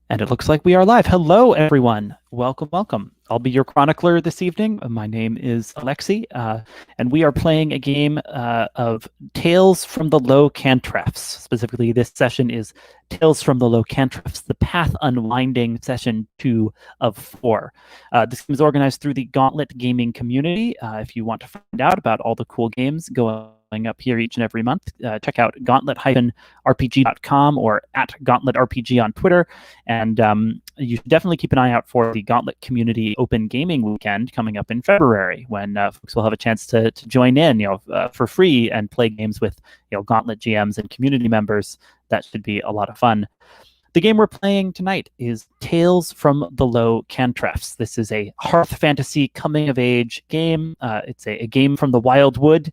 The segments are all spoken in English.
And it looks like we are live. Hello, everyone. Welcome, welcome. I'll be your chronicler this evening. My name is Alexi, and we are playing a game of Tales from the Low Cantrefs. Specifically, this session is Tales from the Low Cantrefs, the Path Unwinding Session 2 of 4. This game is organized through the Gauntlet gaming community. If you want to find out about all the cool games going up here each and every month, check out gauntlet-rpg.com or at gauntletrpg on Twitter. And you should definitely keep an eye out for the Gauntlet Community Open Gaming Weekend coming up in February, when folks will have a chance to join in, for free and play games with, Gauntlet GMs and community members. That should be a lot of fun. The game we're playing tonight is Tales from the Low Cantrefs. This is a hearth fantasy coming-of-age game. It's a game from the Wild Wood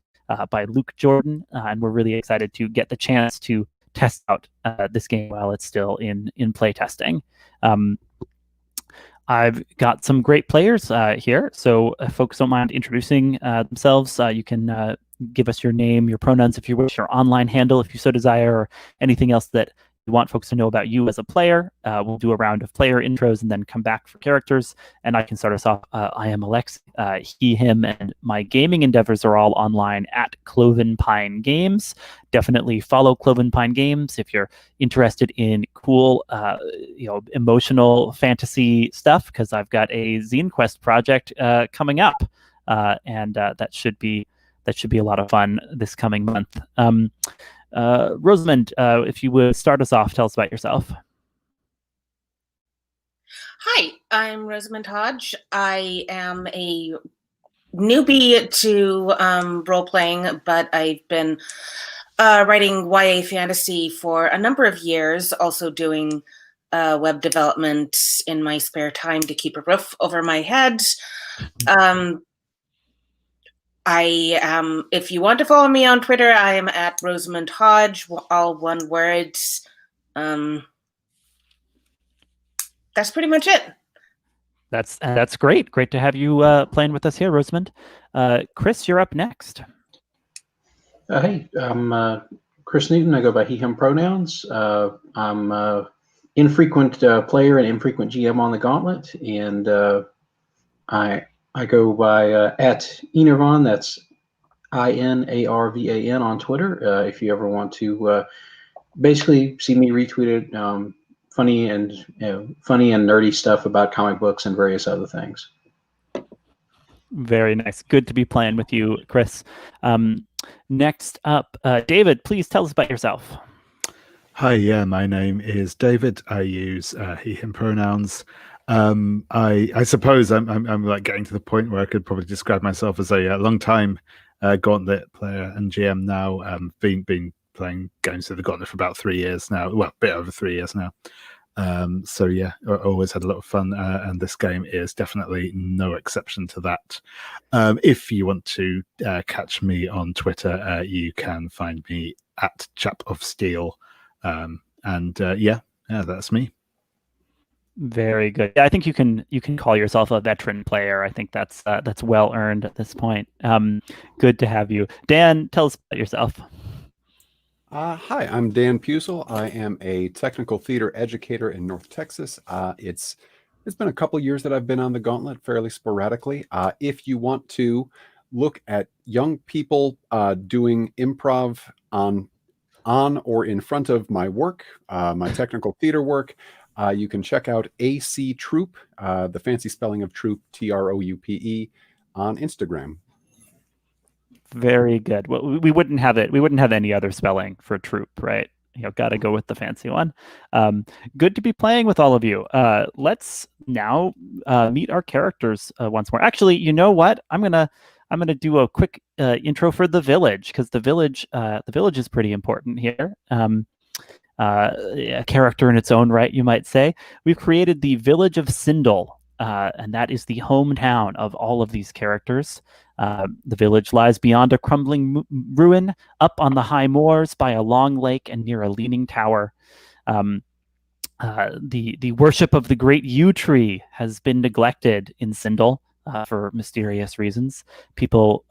by Luke Jordan, and we're really excited to get the chance to test out this game while it's still in play testing. I've got some great players here, so if folks don't mind introducing themselves, you can give us your name, your pronouns if you wish, your online handle if you so desire, or anything else that you want folks to know about you as a player. We'll do a round of player intros and then come back for characters. And I can start us off. I am Alex, he, him, and my gaming endeavors are all online at Cloven Pine Games. Definitely follow Cloven Pine Games if you're interested in cool, emotional fantasy stuff, because I've got a Zine Quest project coming up, and that should be a lot of fun this coming month. Rosamund, if you would start us off, tell us about yourself. Hi, I'm Rosamund Hodge. I am a newbie to role-playing, but I've been writing YA fantasy for a number of years, also doing web development in my spare time to keep a roof over my head. I am, if you want to follow me on Twitter, I am at Rosamund Hodge, all one word. That's pretty much it. That's great. Great to have you playing with us here, Rosamund. Chris, you're up next. Hey, I'm Chris Newton. I go by he, him pronouns. I'm an infrequent player and infrequent GM on the Gauntlet, and I go by at Enervan, that's INARVAN on Twitter. If you ever want to basically see me retweeted funny and nerdy stuff about comic books and various other things. Very nice. Good to be playing with you, Chris. Next up, David, please tell us about yourself. Hi, yeah, my name is David. I use he, him pronouns. I suppose I'm like getting to the point where I could probably describe myself as a long time Gauntlet player and GM now. Been playing games of the Gauntlet for about 3 years now. Well, a bit over 3 years now. So yeah, I always had a lot of fun, and this game is definitely no exception to that. If you want to catch me on Twitter, you can find me at Chap of Steel, and yeah, that's me. Very good. Yeah, I think you can call yourself a veteran player. I think that's well earned at this point. Good to have you, Dan. Tell us about yourself. Hi, I'm Dan Pusel. I am a technical theater educator in North Texas. It's been a couple years that I've been on the Gauntlet fairly sporadically. If you want to look at young people doing improv on or in front of my work, my technical theater work, you can check out AC Troupe, the fancy spelling of Troupe, TROUPE, on Instagram. Very good. Well, we wouldn't have it. We wouldn't have any other spelling for Troupe, right? Got to go with the fancy one. Good to be playing with all of you. Let's now meet our characters once more. Actually, you know what? I'm gonna do a quick intro for the village, because the village is pretty important here. A character in its own right, you might say. We've created the village of Sindle, and that is the hometown of all of these characters. The village lies beyond a crumbling ruin, up on the high moors by a long lake and near a leaning tower. The worship of the great yew tree has been neglected in Sindle for mysterious reasons. People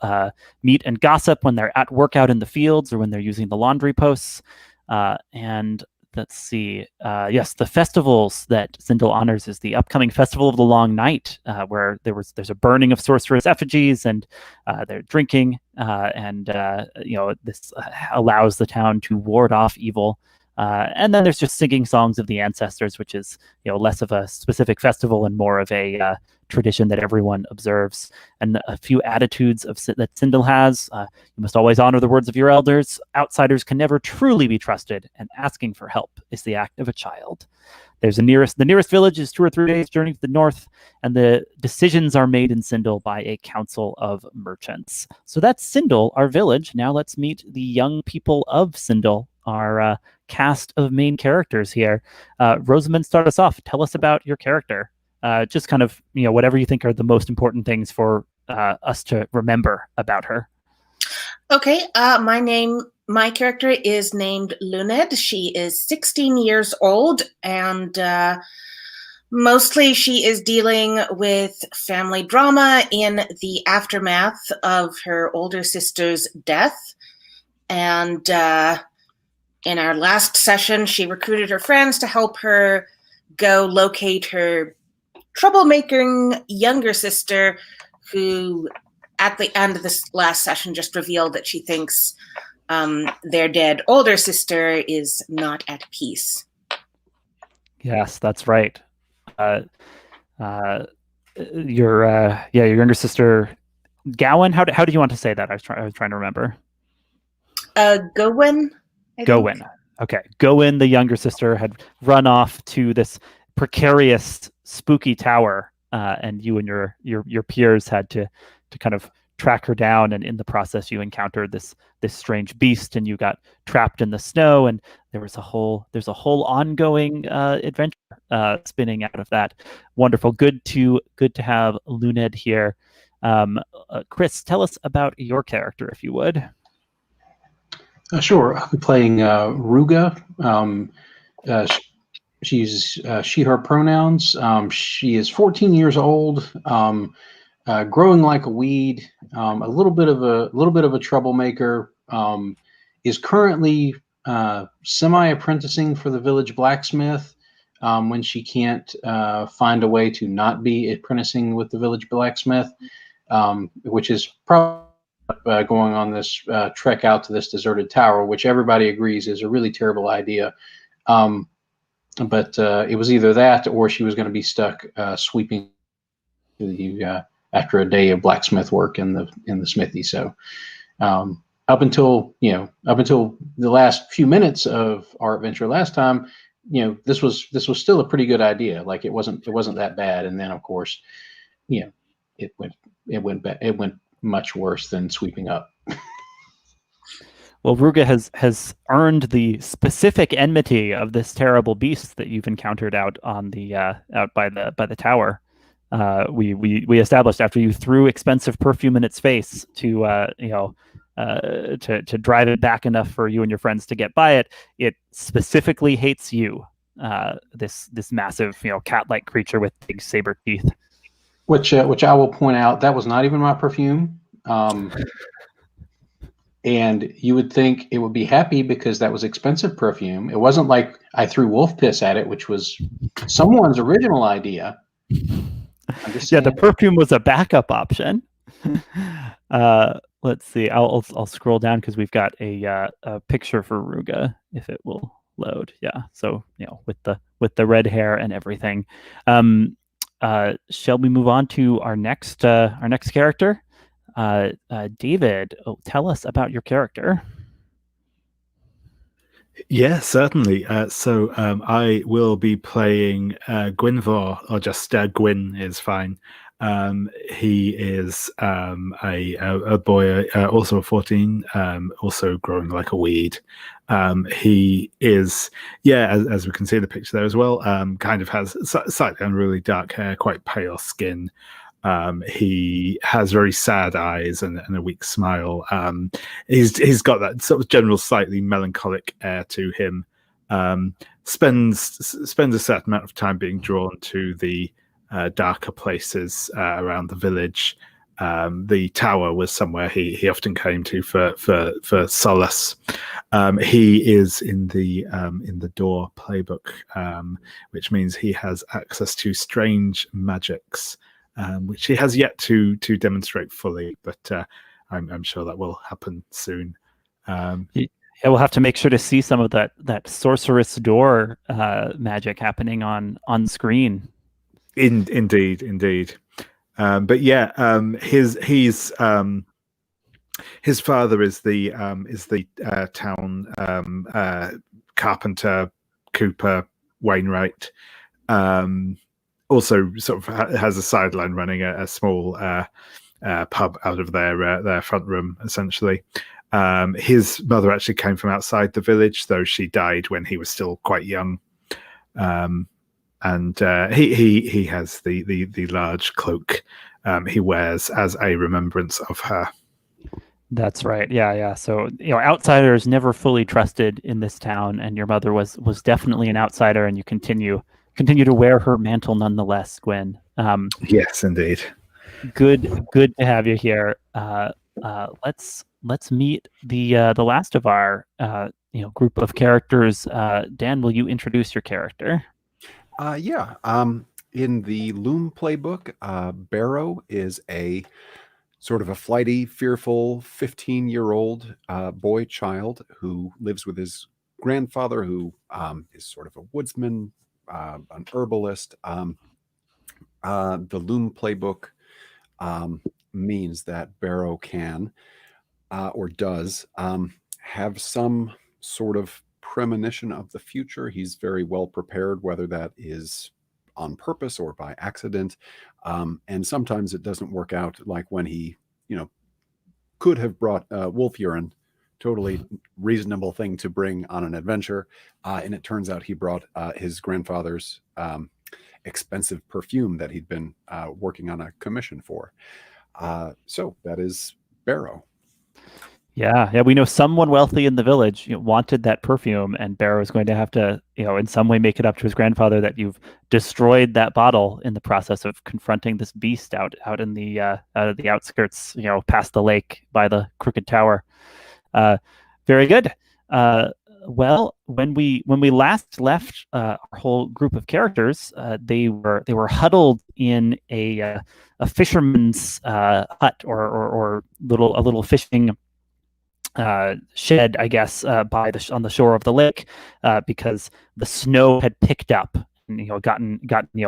meet and gossip when they're at work out in the fields or when they're using the laundry posts. And let's see. Yes, the festivals that Sindle honors is the upcoming Festival of the Long Night, where there's a burning of sorceress effigies, and they're drinking, and this allows the town to ward off evil. And then there's just singing songs of the ancestors, which is less of a specific festival and more of a tradition that everyone observes. And a few attitudes that Sindle has: you must always honor the words of your elders. Outsiders can never truly be trusted, and asking for help is the act of a child. The nearest village is 2 or 3 days' journey to the north, and the decisions are made in Sindle by a council of merchants. So that's Sindle, our village. Now let's meet the young people of Sindle, our cast of main characters here. Rosamund, start us off. Tell us about your character. Just kind of, whatever you think are the most important things for us to remember about her. Okay, my character is named Luned. She is 16 years old, and mostly she is dealing with family drama in the aftermath of her older sister's death. And in our last session, she recruited her friends to help her go locate her troublemaking younger sister, who at the end of this last session just revealed that she thinks their dead older sister is not at peace. Yes, that's right. Your younger sister, Gwyn. How do you want to say that? I was trying to remember. Gwyn. Gwyn. Okay. Gwyn, the younger sister, had run off to this precarious, spooky tower, and you and your peers had to kind of track her down. And in the process, you encountered this strange beast, and you got trapped in the snow. And there's a whole ongoing adventure spinning out of that. Wonderful. Good to have Luned here. Chris, tell us about your character, if you would. Sure. I'll be playing Ruga. She's she/her pronouns. She is 14 years old, growing like a weed, a little bit of a troublemaker. Is currently semi-apprenticing for the village blacksmith when she can't find a way to not be apprenticing with the village blacksmith, which is probably going on this trek out to this deserted tower, which everybody agrees is a really terrible idea. But it was either that or she was going to be stuck sweeping after a day of blacksmith work in the smithy. So up until the last few minutes of our adventure last time, this was still a pretty good idea. Like it wasn't that bad. And then of course, it went much worse than sweeping up. Well, Ruga has earned the specific enmity of this terrible beast that you've encountered out on the out by the tower. We established after you threw expensive perfume in its face to drive it back enough for you and your friends to get by it. It specifically hates you, this massive cat-like creature with big saber teeth. Which I will point out, that was not even my perfume. And you would think it would be happy because that was expensive perfume. It wasn't like I threw wolf piss at it, which was someone's original idea. Yeah, the perfume was a backup option. Let's see. I'll scroll down because we've got a picture for Ruga if it will load. Yeah. So with the red hair and everything. Shall we move on to our next character? David, tell us about your character. Yeah, certainly. So I will be playing Gwynfor, or just Gwyn is fine. He is a boy, also 14, also growing like a weed. He is, as we can see in the picture there as well, kind of has slightly unruly dark hair, quite pale skin. He has very sad eyes and a weak smile. He's got that sort of general slightly melancholic air to him. Spends a certain amount of time being drawn to the darker places around the village. the tower was somewhere he often came to for solace. He is in the door playbook, which means he has access to strange magics, which he has yet to demonstrate fully, but I'm sure that will happen soon. Yeah, we'll have to make sure to see some of that sorceress door magic happening on screen. Indeed. But yeah, his father is the town carpenter, Cooper Wainwright. Also, sort of has a sideline running a small pub out of their front room, essentially. His mother actually came from outside the village, though she died when he was still quite young. And he has the large cloak he wears as a remembrance of her. That's right. Yeah. So outsiders never fully trusted in this town, and your mother was definitely an outsider, and you continue to wear her mantle nonetheless, Gwyn. Yes, indeed. Good to have you here. Let's meet the last of our group of characters. Dan, will you introduce your character? Yeah. In the Loom playbook, Barrow is a sort of a flighty, fearful 15-year-old boy child who lives with his grandfather, who is sort of a woodsman, an herbalist. The Loom playbook means that Barrow can or does have some sort of premonition of the future. He's very well prepared, whether that is on purpose or by accident. And sometimes it doesn't work out, like when he, could have brought wolf urine, totally reasonable thing to bring on an adventure. And it turns out he brought his grandfather's expensive perfume that he'd been working on a commission for. So that is Barrow. Yeah, we know someone wealthy in the village wanted that perfume, and Barrow is going to have to, in some way make it up to his grandfather that you've destroyed that bottle in the process of confronting this beast out in the out of the outskirts, past the lake by the Crooked Tower. Very good. Well, when we last left our whole group of characters, they were huddled in a fisherman's hut or a little fishing shed, I guess, on the shore of the lake, because the snow had picked up and gotten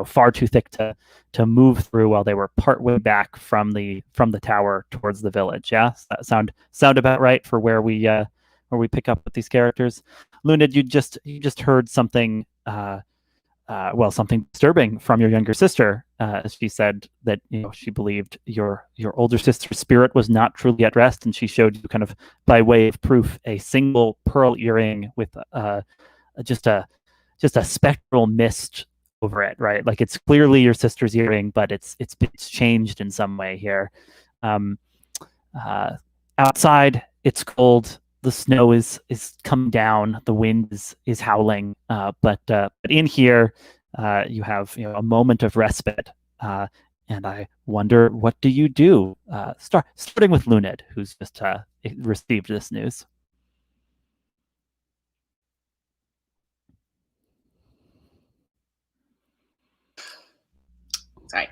far too thick to move through while they were partway back from the tower towards the village. Yeah, that sound about right for where we pick up with these characters. Luned, you just heard something. Something disturbing from your younger sister. She said that she believed your older sister's spirit was not truly at rest, and she showed you, kind of by way of proof, a single pearl earring with just a spectral mist over it. Right, like it's clearly your sister's earring, but it's changed in some way here. Outside, it's cold. The snow is coming down. The wind is howling. But in here, you have a moment of respite. And I wonder, what do you do? Starting with Luned, who's just received this news. Sorry.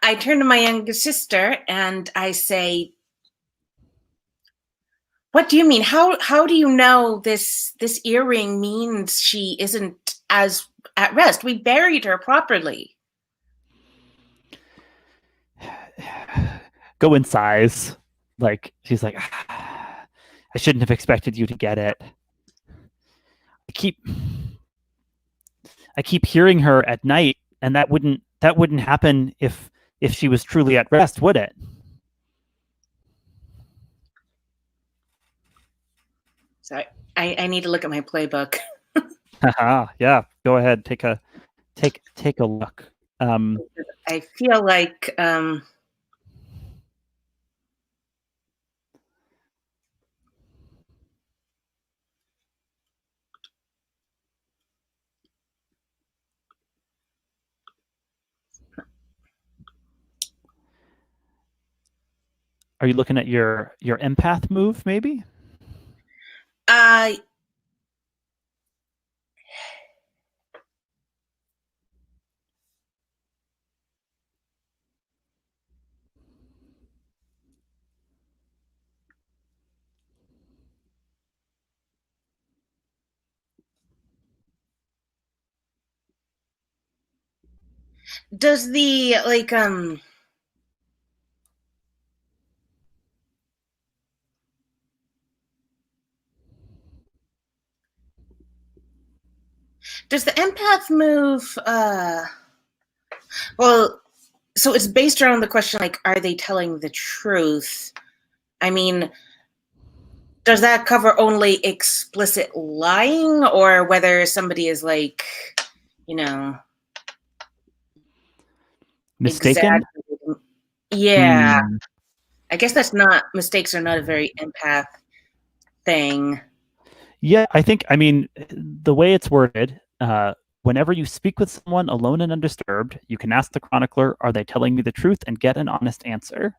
I turn to my younger sister and I say, "What do you mean? How do you know this earring means she isn't as at rest? We buried her properly." Go in size. Like, she's like, I shouldn't have expected you to get it. I keep hearing her at night, and that wouldn't happen if she was truly at rest, would it? So I need to look at my playbook. Yeah, go ahead. Take a look. I feel like Are you looking at your empath move, maybe? Uh, does the does the empath move well, so it's based around the question, like, are they telling the truth? I mean, does that cover only explicit lying, or whether somebody is like, you know, Mistaken? exaggerating? Yeah. Hmm. I guess mistakes are not a very empath thing. Yeah, I mean, the way it's worded, whenever you speak with someone alone and undisturbed, you can ask the chronicler, "Are they telling me the truth?" and get an honest answer.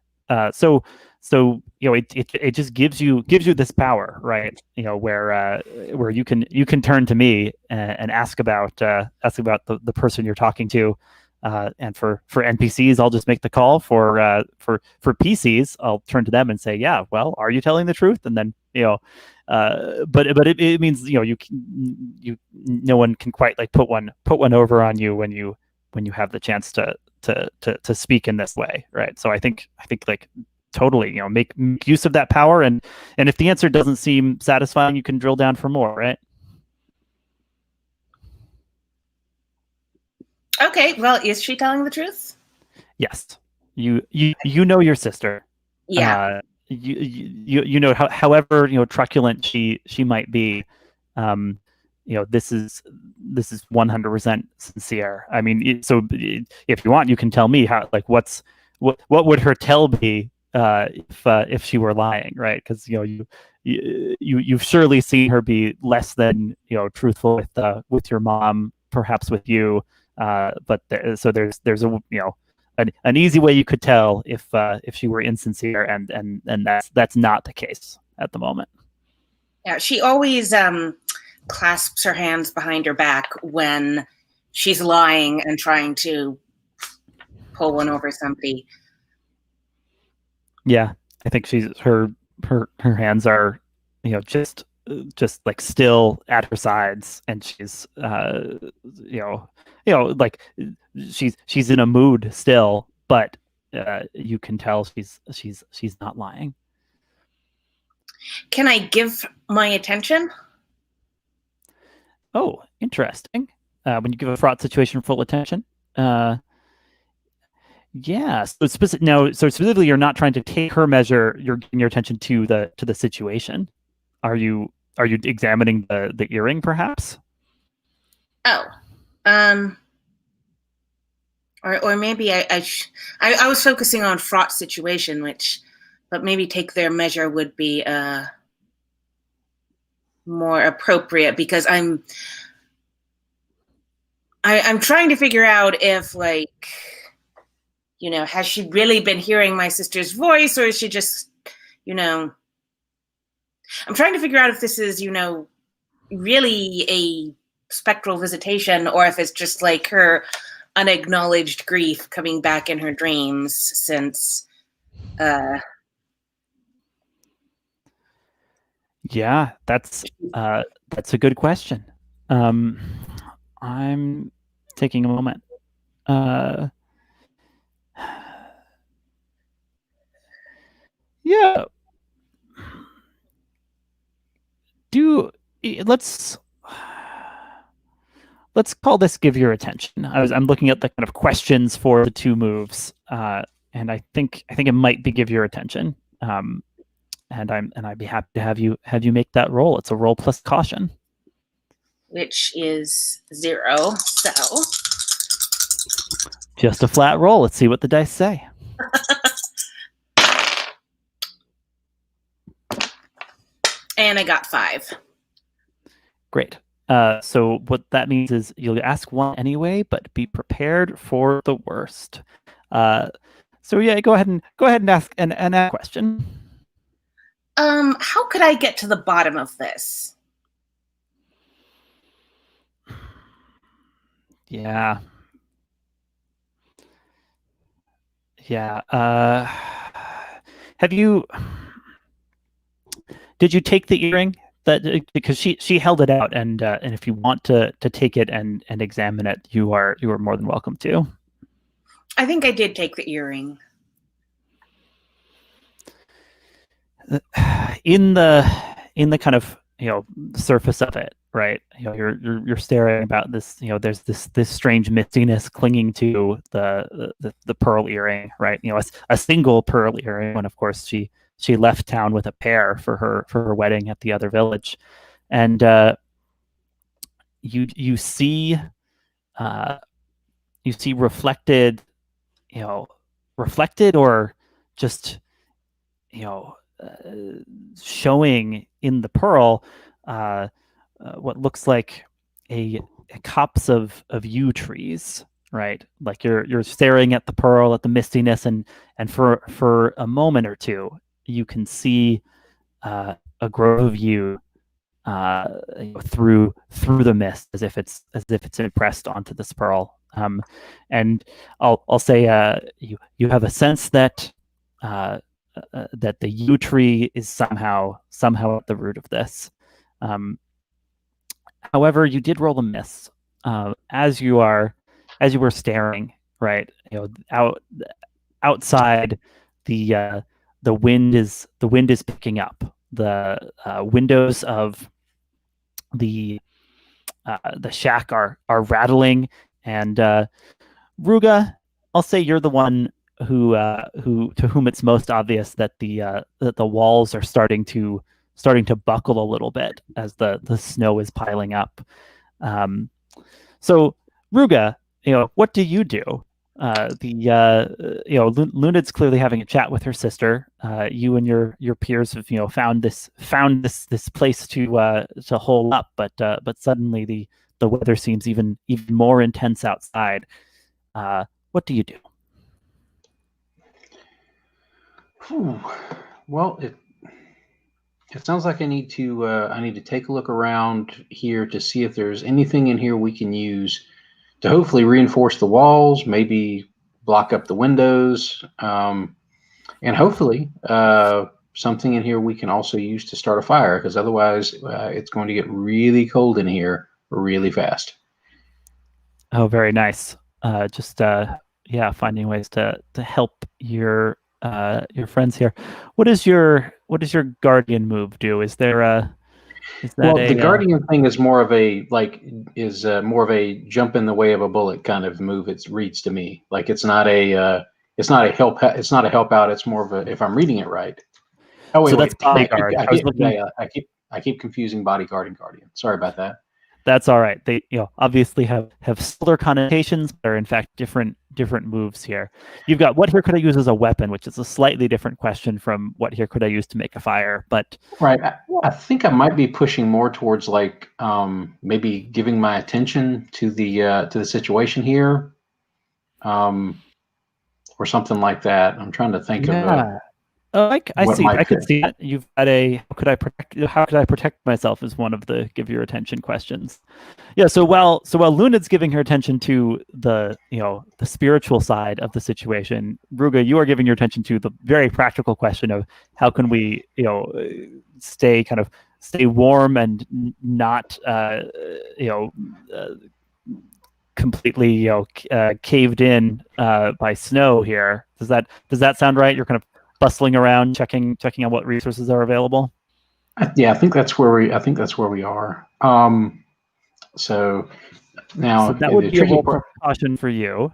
So it just gives you this power, right? Where you can turn to me and ask about the person you're talking to. And for NPCs, I'll just make the call. For PCs, I'll turn to them and say, "Yeah, well, are you telling the truth?" And then but it means no one can quite like put one over on you when you have the chance to speak in this way, right? So I think like totally make use of that power, and if the answer doesn't seem satisfying, you can drill down for more, right? Okay, well, is she telling the truth? Yes, you know your sister. Yeah. You know however truculent she might be, this is 100% sincere. I mean, if you want, you can tell me how, like, what would her tell be if she were lying, right? Because you've surely seen her be less than truthful with your mom, perhaps with you, but there's a an easy way you could tell if she were insincere, and that's not the case at the moment. Yeah, she always clasps her hands behind her back when she's lying and trying to pull one over somebody. Yeah, I think her hands are just like still at her sides, and she's like she's in a mood still, but you can tell she's not lying. Can I give my attention? Oh, interesting. When you give a fraught situation full attention. Yeah. So specifically, you're not trying to take her measure. You're giving your attention to the situation. Are you examining the earring, perhaps? Oh, or maybe I was focusing on fraught situation, but maybe take their measure would be more appropriate, because I'm trying to figure out if, like, has she really been hearing my sister's voice, or is she just, I'm trying to figure out if this is, really a spectral visitation, or if it's just like her unacknowledged grief coming back in her dreams since Yeah, that's a good question. I'm taking a moment. Yeah. Let's call this "give your attention." I'm looking at the kind of questions for the two moves, and I think it might be "give your attention." And I'd be happy to have you make that roll. It's a roll plus caution, which is 0. So just a flat roll. Let's see what the dice say. And I got 5. Great. So what that means is you'll ask one anyway, but be prepared for the worst. So yeah, go ahead and ask an ask a question. How could I get to the bottom of this? Yeah. Yeah. Have you? Did you take the earring? That because she held it out, and if you want to take it and examine it, you are more than welcome to. I think I did take the earring. In the kind of surface of it, right? You're staring about this. There's this strange mistiness clinging to the pearl earring, right? A single pearl earring. And of course, she left town with a pair for her wedding at the other village, and you see reflected, reflected or just showing in the pearl what looks like a copse of yew trees, like you're staring at the pearl, at the mistiness, and for a moment or two you can see a grove of yew through the mist, as if it's impressed onto this pearl. And I'll say you have a sense that that the yew tree is somehow at the root of this. However, you did roll a miss as you were staring, right? Outside, the wind is picking up. The windows of the shack are rattling, and Ruga, I'll say you're the one who to whom it's most obvious that the walls are starting to buckle a little bit as the snow is piling up. So Ruga, what do you do? Luned's clearly having a chat with her sister. You and your peers have found this place to hole up, but suddenly the weather seems even more intense outside. What do you do? Well, it sounds like I need to take a look around here to see if there's anything in here we can use to hopefully reinforce the walls, maybe block up the windows, and hopefully something in here we can also use to start a fire, because otherwise it's going to get really cold in here really fast. Oh, very nice. Finding ways to help your friends here. What does your guardian move do? Is there the guardian thing is more of a more of a jump in the way of a bullet kind of move. It reads to me like it's not a help out. It's more of a, if I'm reading it right. Oh wait, so that's bodyguard. I keep confusing bodyguard and guardian. Sorry about that. That's all right. They obviously have similar connotations, but are in fact different moves here. You've got what here could I use as a weapon, which is a slightly different question from what here could I use to make a fire. But right, I think I might be pushing more towards like maybe giving my attention to the situation here, or something like that. I'm trying to think of. I see. I could see that. You've got a how could I protect myself is one of the give your attention questions. Yeah. So while Luned's giving her attention to the the spiritual side of the situation, Ruga, you are giving your attention to the very practical question of how can we stay warm and not completely caved in by snow here. Does that sound right? You're kind of bustling around, checking on what resources are available. Yeah, I think that's where we are. So now that would be a roll precaution for you.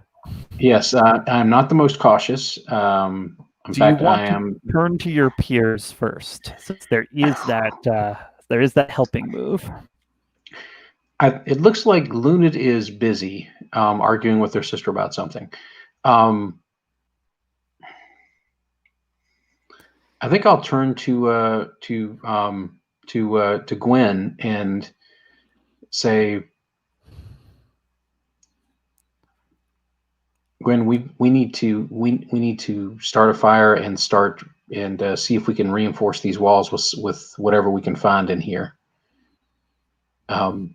Yes, I'm not the most cautious. In fact, I am. Turn to your peers first, since there is that helping move. It looks like Luned is busy arguing with her sister about something. I think I'll turn to Gwyn and say, Gwyn, we need to start a fire and see if we can reinforce these walls with whatever we can find in here. Can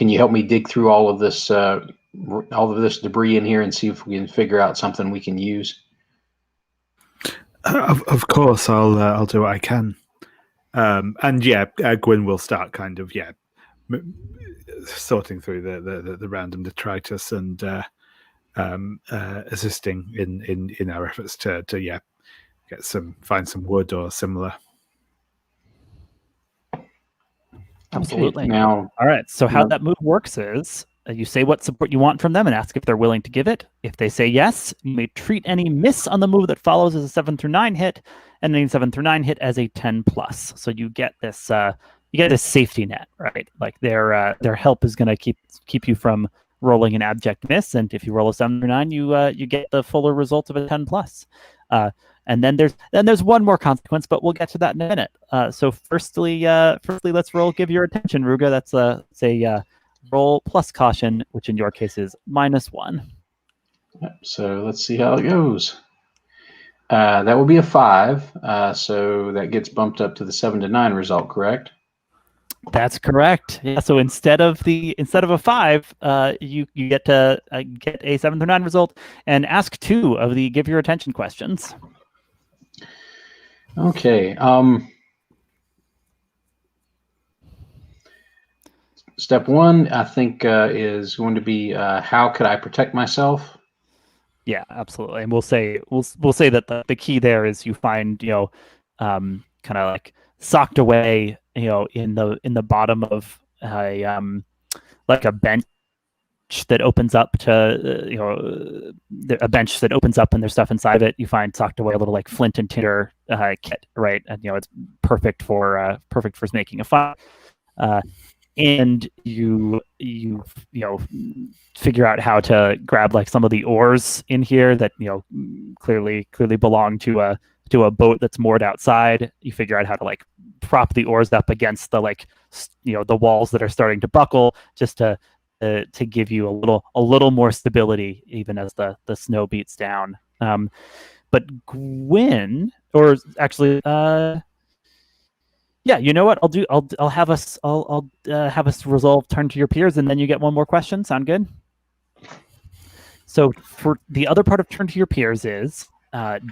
you help me dig through all of this debris in here and see if we can figure out something we can use? Of course, I'll do what I can. And yeah, Gwyn will start kind of sorting through the random detritus and assisting in our efforts to find some wood or similar. Absolutely. Okay, now, all right. So how that move works is you say what support you want from them and ask if they're willing to give it. If they say yes, you may treat any miss on the move that follows as a 7 through 9 hit, and any 7 through 9 hit as a 10+. So you get this safety net, right? Like their help is going to keep you from rolling an abject miss, and if you roll a 7 through 9, you get the fuller result of a 10+. And then there's one more consequence, but we'll get to that in a minute. So firstly, let's roll. Give your attention, Ruga. That's a roll plus caution, which in your case is -1. So let's see how it goes. That will be a 5. So that gets bumped up to the 7 to 9 result, correct? That's correct. Yeah. So instead of a 5, you get to get a 7 through 9 result and ask 2 of the give your attention questions. Okay. Step 1, I think, is going to be how could I protect myself? Yeah, absolutely. And we'll say that the key there is you find kind of like socked away in the bottom of like a bench that opens up to a bench that opens up and there's stuff inside of it. You find socked away a little like flint and tinder kit, right? And it's perfect for making a fire. And you figure out how to grab like some of the oars in here that clearly belong to a boat that's moored outside. You figure out how to like prop the oars up against the the walls that are starting to buckle, just to give you a little more stability even as the snow beats down. But Gwyn, or actually, yeah, you know what? I'll have us resolve turn to your peers, and then you get one more question. Sound good? So for the other part of turn to your peers is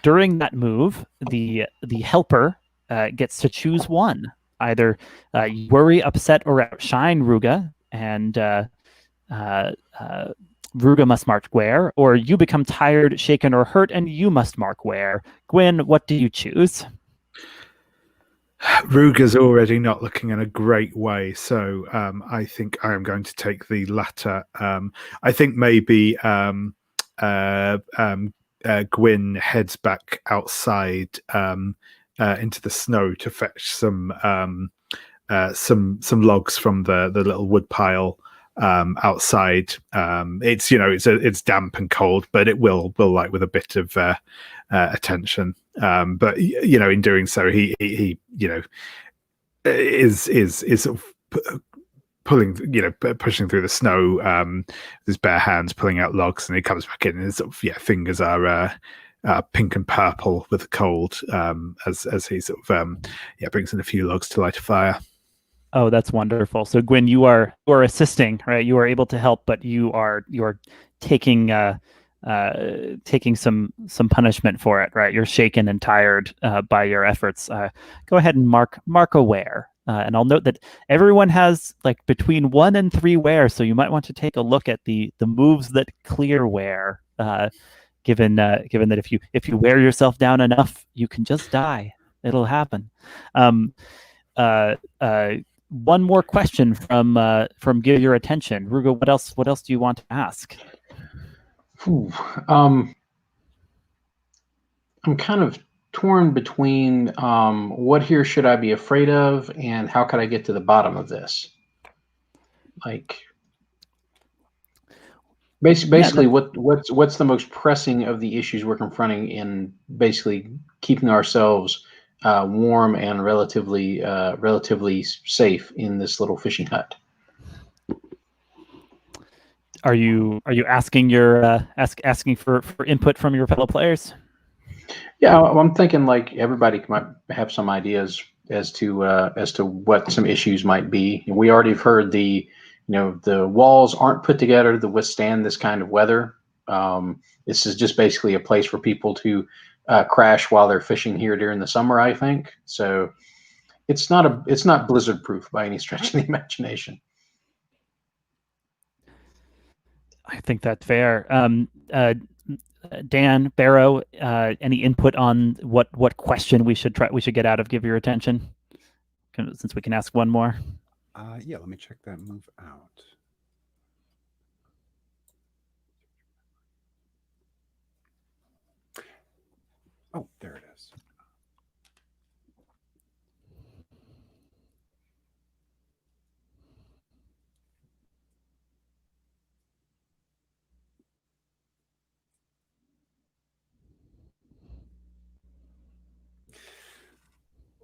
during that move, the helper gets to choose one. Either you worry, upset, or outshine Ruga, and Ruga must mark where, or you become tired, shaken, or hurt, and you must mark where. Gwyn, what do you choose? Ruga's already not looking in a great way, so I think I am going to take the latter. I think maybe Gwyn heads back outside into the snow to fetch some logs from the little wood pile outside. It's damp and cold, but it will like with a bit of attention. But in doing so, he is sort of pulling, pushing through the snow with his bare hands, pulling out logs, and he comes back in, and his sort of fingers are pink and purple with the cold as he sort of brings in a few logs to light a fire. Oh, that's wonderful. So Gwyn, you are assisting, right? You are able to help, but you are taking some punishment for it, right? You're shaken and tired by your efforts. Go ahead and mark a wear. And I'll note that everyone has like between 1 and 3 wear, so you might want to take a look at the moves that clear wear. Given that if you wear yourself down enough, you can just die. It'll happen. One more question from Give Your Attention. Ruga, what else do you want to ask? I'm kind of torn between what here should I be afraid of and how could I get to the bottom of this? Like basically what's the most pressing of the issues we're confronting in basically keeping ourselves warm and relatively safe in this little fishing hut? Are you asking your asking for input from your fellow players? Yeah, I'm thinking like everybody might have some ideas as to what some issues might be. We already have heard the walls aren't put together to withstand this kind of weather. This is just basically a place for people to crash while they're fishing here during the summer, I think. So it's not blizzard proof by any stretch of the imagination. I think that's fair. Dan, Barrow, any input on what question we should get out of Give Your Attention? Since we can ask one more. Yeah, let me check that move out. Oh, there it is.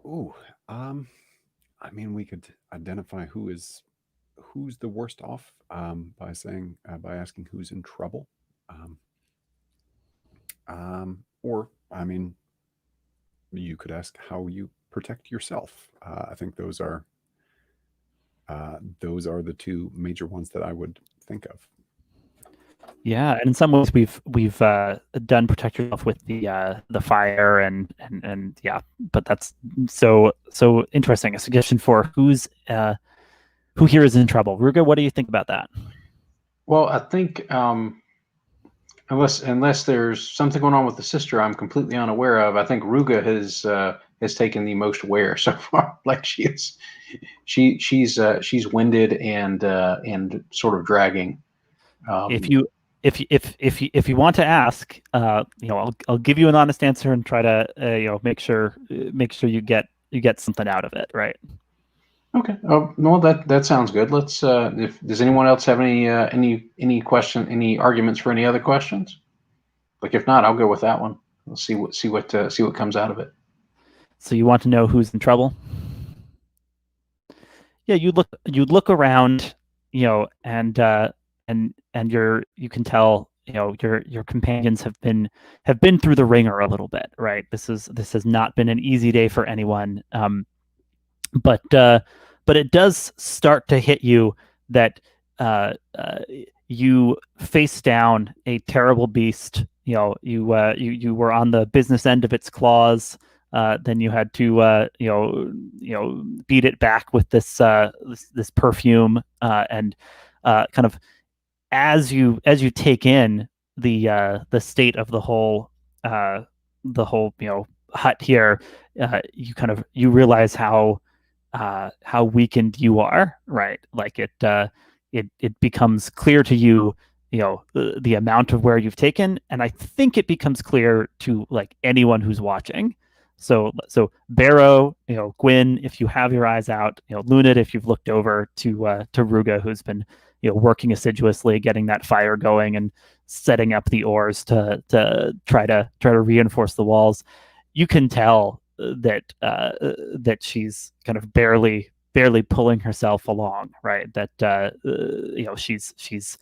Ooh, I mean, we could identify who's the worst off by saying by asking who's in trouble, or I mean, you could ask how you protect yourself. I think those are the two major ones that I would think of. Yeah, and in some ways we've done protect yourself with the fire and yeah, but that's so interesting. A suggestion for who here is in trouble. Ruga, what do you think about that? Well, I think unless there's something going on with the sister I'm completely unaware of, I think Ruga has taken the most wear so far. Like she's winded and sort of dragging. If you want to ask, I'll give you an honest answer and try to make sure you get something out of it, right? Okay. Oh, no, that sounds good. Let's. Does anyone else have any arguments for any other questions? Like, if not, I'll go with that one. We'll see what comes out of it. So you want to know who's in trouble? Yeah, you look around, and you can tell, your companions have been through the ringer a little bit, right? This has not been an easy day for anyone. But it does start to hit you that you face down a terrible beast. You were on the business end of its claws. Then you had to beat it back with this perfume, and kind of as you take in the state of the whole hut here, you realize how weakened you are, right? Like it becomes clear to you, the amount of wear you've taken, and I think it becomes clear to like anyone who's watching. So Barrow, Gwyn, if you have your eyes out, Luned, if you've looked over to Ruga, who's been working assiduously, getting that fire going and setting up the oars to try to reinforce the walls, you can tell that she's kind of barely pulling herself along, right? That she's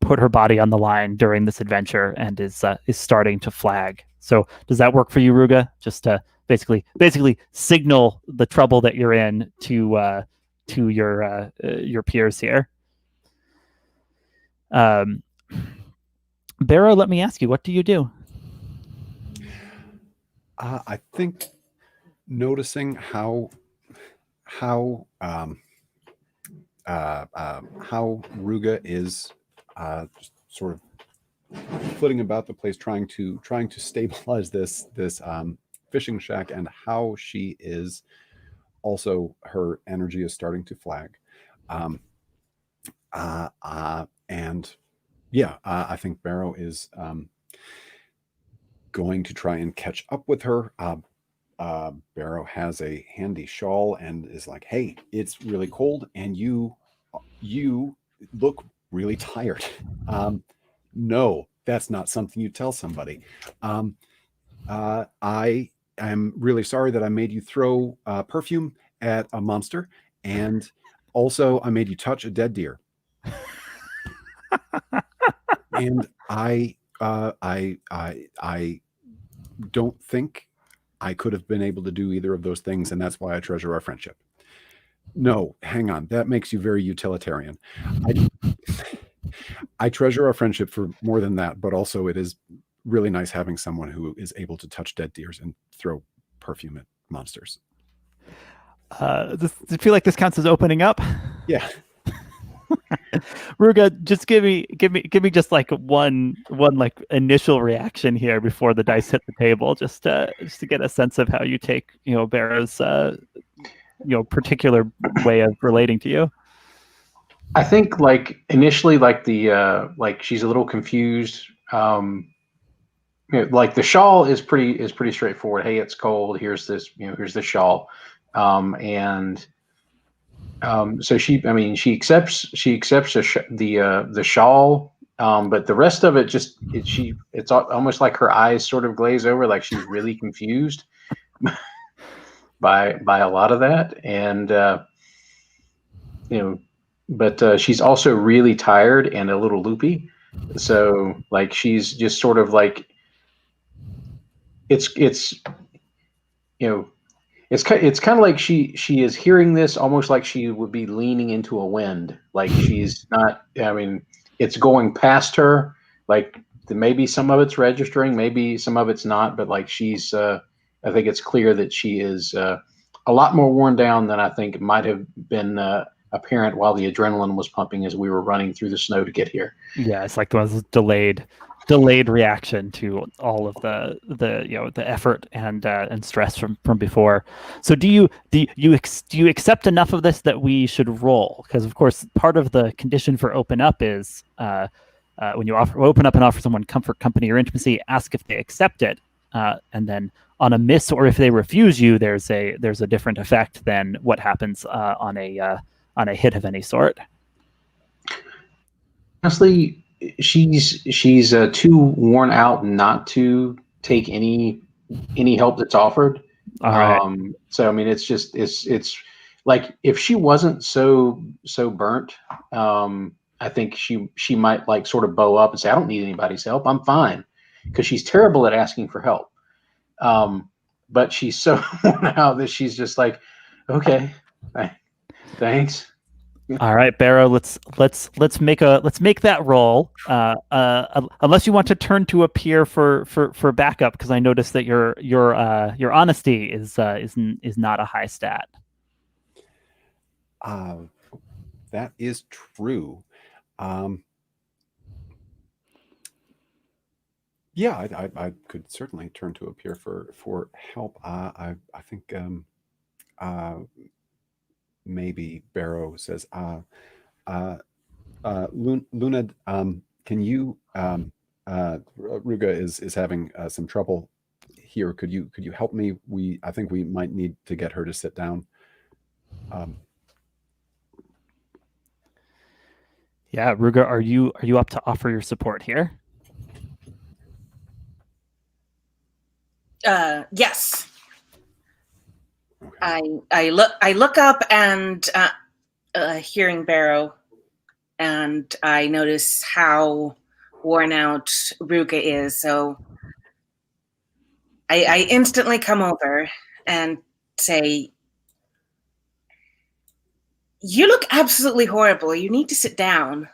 put her body on the line during this adventure and is starting to flag. So does that work for you, Ruga? Just to basically signal the trouble that you're in to your peers here. Barrow, let me ask you, what do you do? I think noticing how Ruga is just sort of flitting about the place, trying to stabilize this fishing shack, and how she is also, her energy is starting to flag. And yeah, I think Barrow is going to try and catch up with her. Barrow has a handy shawl and is like, "Hey, it's really cold, and you look really tired." No, that's not something you tell somebody. I am really sorry that I made you throw perfume at a monster, and also I made you touch a dead deer. And I don't think I could have been able to do either of those things, and that's why I treasure our friendship. No, hang on. That makes you very utilitarian. I treasure our friendship for more than that, but also it is really nice having someone who is able to touch dead deers and throw perfume at monsters. Does it feel like this counts as opening up? Yeah. Ruga, just give me just like one like initial reaction here before the dice hit the table, just to get a sense of how you take Barrow's particular way of relating to you. I think like initially, like the like she's a little confused. Like the shawl is pretty straightforward. Hey, it's cold. Here's this. Here's the shawl, and so she accepts the shawl, but the rest of it it's almost like her eyes sort of glaze over, like she's really confused by a lot of that, and but she's also really tired and a little loopy, so like she's just sort of like it's kind of like she is hearing this almost like she would be leaning into a wind. Like she's not, it's going past her. Like maybe some of it's registering, maybe some of it's not, but like she's, I think it's clear that she is a lot more worn down than I think might have been apparent while the adrenaline was pumping as we were running through the snow to get here. Yeah, it's like the delayed reaction to all of the effort and stress from before. So do you accept enough of this that we should roll? Because of course part of the condition for open up is when you open up and offer someone comfort, company, or intimacy, ask if they accept it, and then on a miss or if they refuse you, there's a different effect than what happens on a hit of any sort. Honestly, she's too worn out not to take any help that's offered. All right. So it's like if she wasn't so burnt, I think she might like sort of bow up and say, I don't need anybody's help, I'm fine, because she's terrible at asking for help. But she's so worn out that she's just like, okay, thanks. All right, Barrow. Let's make that roll. Unless you want to turn to a peer for backup, because I noticed that your honesty is not a high stat. That is true. Yeah, I could certainly turn to a peer for help. I think maybe Barrow says, Luned, can you, Ruga is having some trouble here. Could you help me? I think we might need to get her to sit down. Yeah, Ruga, are you up to offer your support here? Yes. Okay. I look up and hearing Barrow, and I notice how worn out Ruga is. So I instantly come over and say, "You look absolutely horrible. You need to sit down."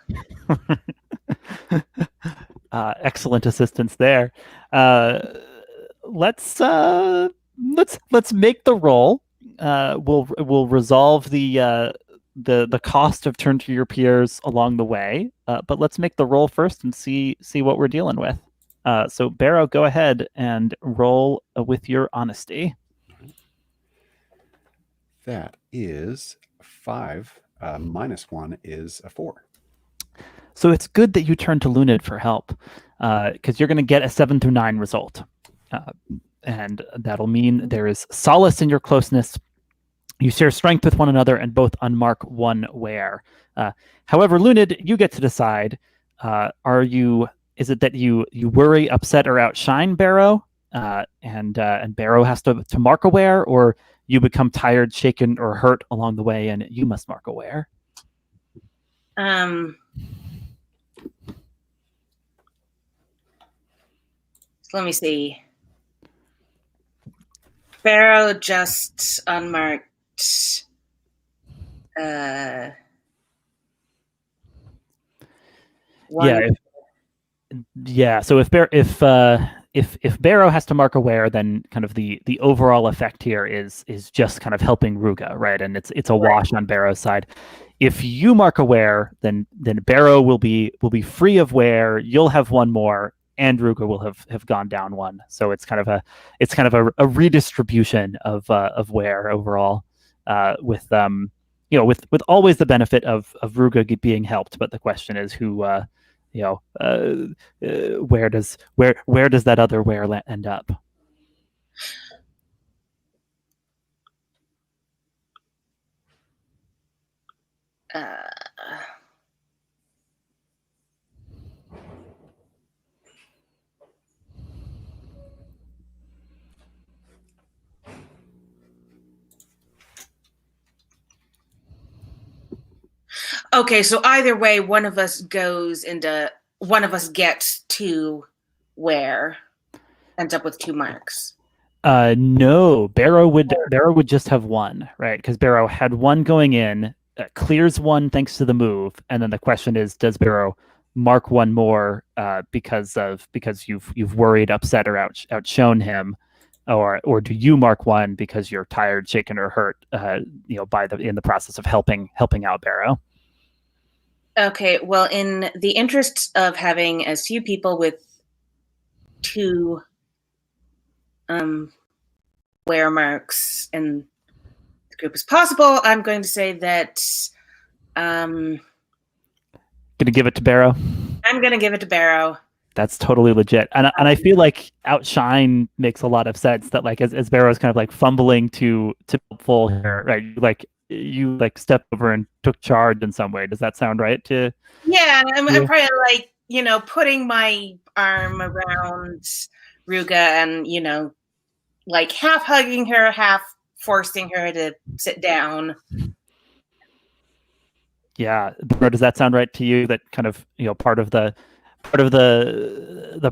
Excellent assistance there. Let's make the roll. We'll resolve the cost of turn to your peers along the way. But let's make the roll first and see what we're dealing with. So Barrow, go ahead and roll with your honesty. That is 5. -1 is a 4. So it's good that you turn to Luned for help, because you're going to get a 7 through 9 result. And that'll mean there is solace in your closeness. You share strength with one another and both unmark one wear. However, Luned, you get to decide. Is it that you worry, upset, or outshine Barrow, and Barrow has to mark a wear, or you become tired, shaken, or hurt along the way, and you must mark a wear? let me see. Barrow just unmarked. One. Yeah. So if Barrow has to mark aware, then kind of the overall effect here is just kind of helping Ruga, right? And it's a wash on Barrow's side. If you mark aware, then Barrow will be free of wear. You'll have one more, and Ruga will have gone down one. So it's kind of a redistribution of wear overall, with with always the benefit of Ruga being helped. But the question is who. Where does that other wear end up? Okay, so either way, one of us gets to where ends up with 2 marks. No, Barrow would just have one, right? Because Barrow had one going in, clears one thanks to the move, and then the question is, does Barrow mark one more because you've worried, upset, or outshone him, or do you mark one because you're tired, shaken, or hurt, in the process of helping out Barrow? Okay, well, in the interests of having as few people with 2 wear marks in the group as possible, I'm going to say that Gonna give it to Barrow. I'm going to give it to Barrow. That's totally legit, and I feel like outshine makes a lot of sense. That like as Barrow's kind of like fumbling to full here, right? Like you like stepped over and took charge in some way. Does that sound right to? Yeah, I'm probably like putting my arm around Ruga and like half hugging her, half forcing her to sit down. Yeah, Barrow, does that sound right to you? That kind of part of the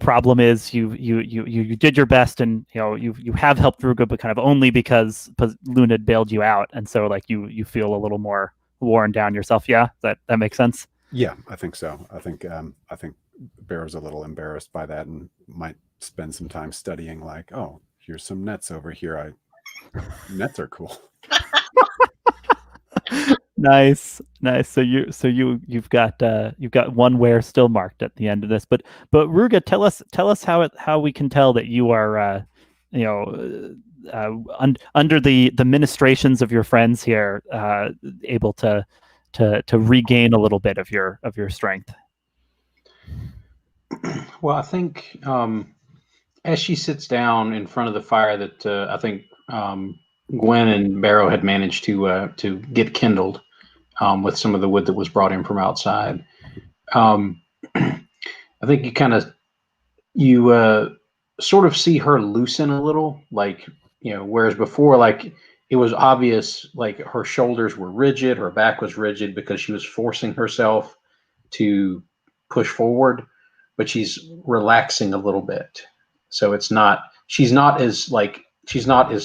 problem is you did your best, and you have helped Ruga, but kind of only because Luned bailed you out, and so like you feel a little more worn down yourself. Yeah, that makes sense. Yeah, I think so. I think Barrow's a little embarrassed by that and might spend some time studying. Like, oh, here's some nets over here. Nets are cool. Nice. So you've got one wear still marked at the end of this, but Ruga, tell us how we can tell that you are under the ministrations of your friends here, able to regain a little bit of your strength. Well, I think as she sits down in front of the fire that I think Gwyn and Barrow had managed to get kindled with some of the wood that was brought in from outside. I think you sort of see her loosen a little, like, whereas before, like, it was obvious, like her shoulders were rigid, her back was rigid because she was forcing herself to push forward, but she's relaxing a little bit. So she's not as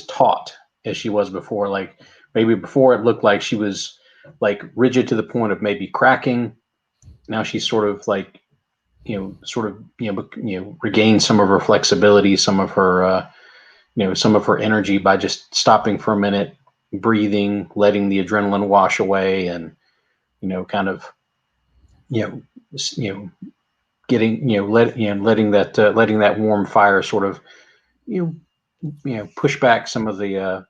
taut as she was before. Like maybe before it looked like she was like rigid to the point of maybe cracking. Now she's sort of like, regain some of her flexibility, some of her energy by just stopping for a minute, breathing, letting the adrenaline wash away, and kind of getting letting that warm fire sort of push back some of the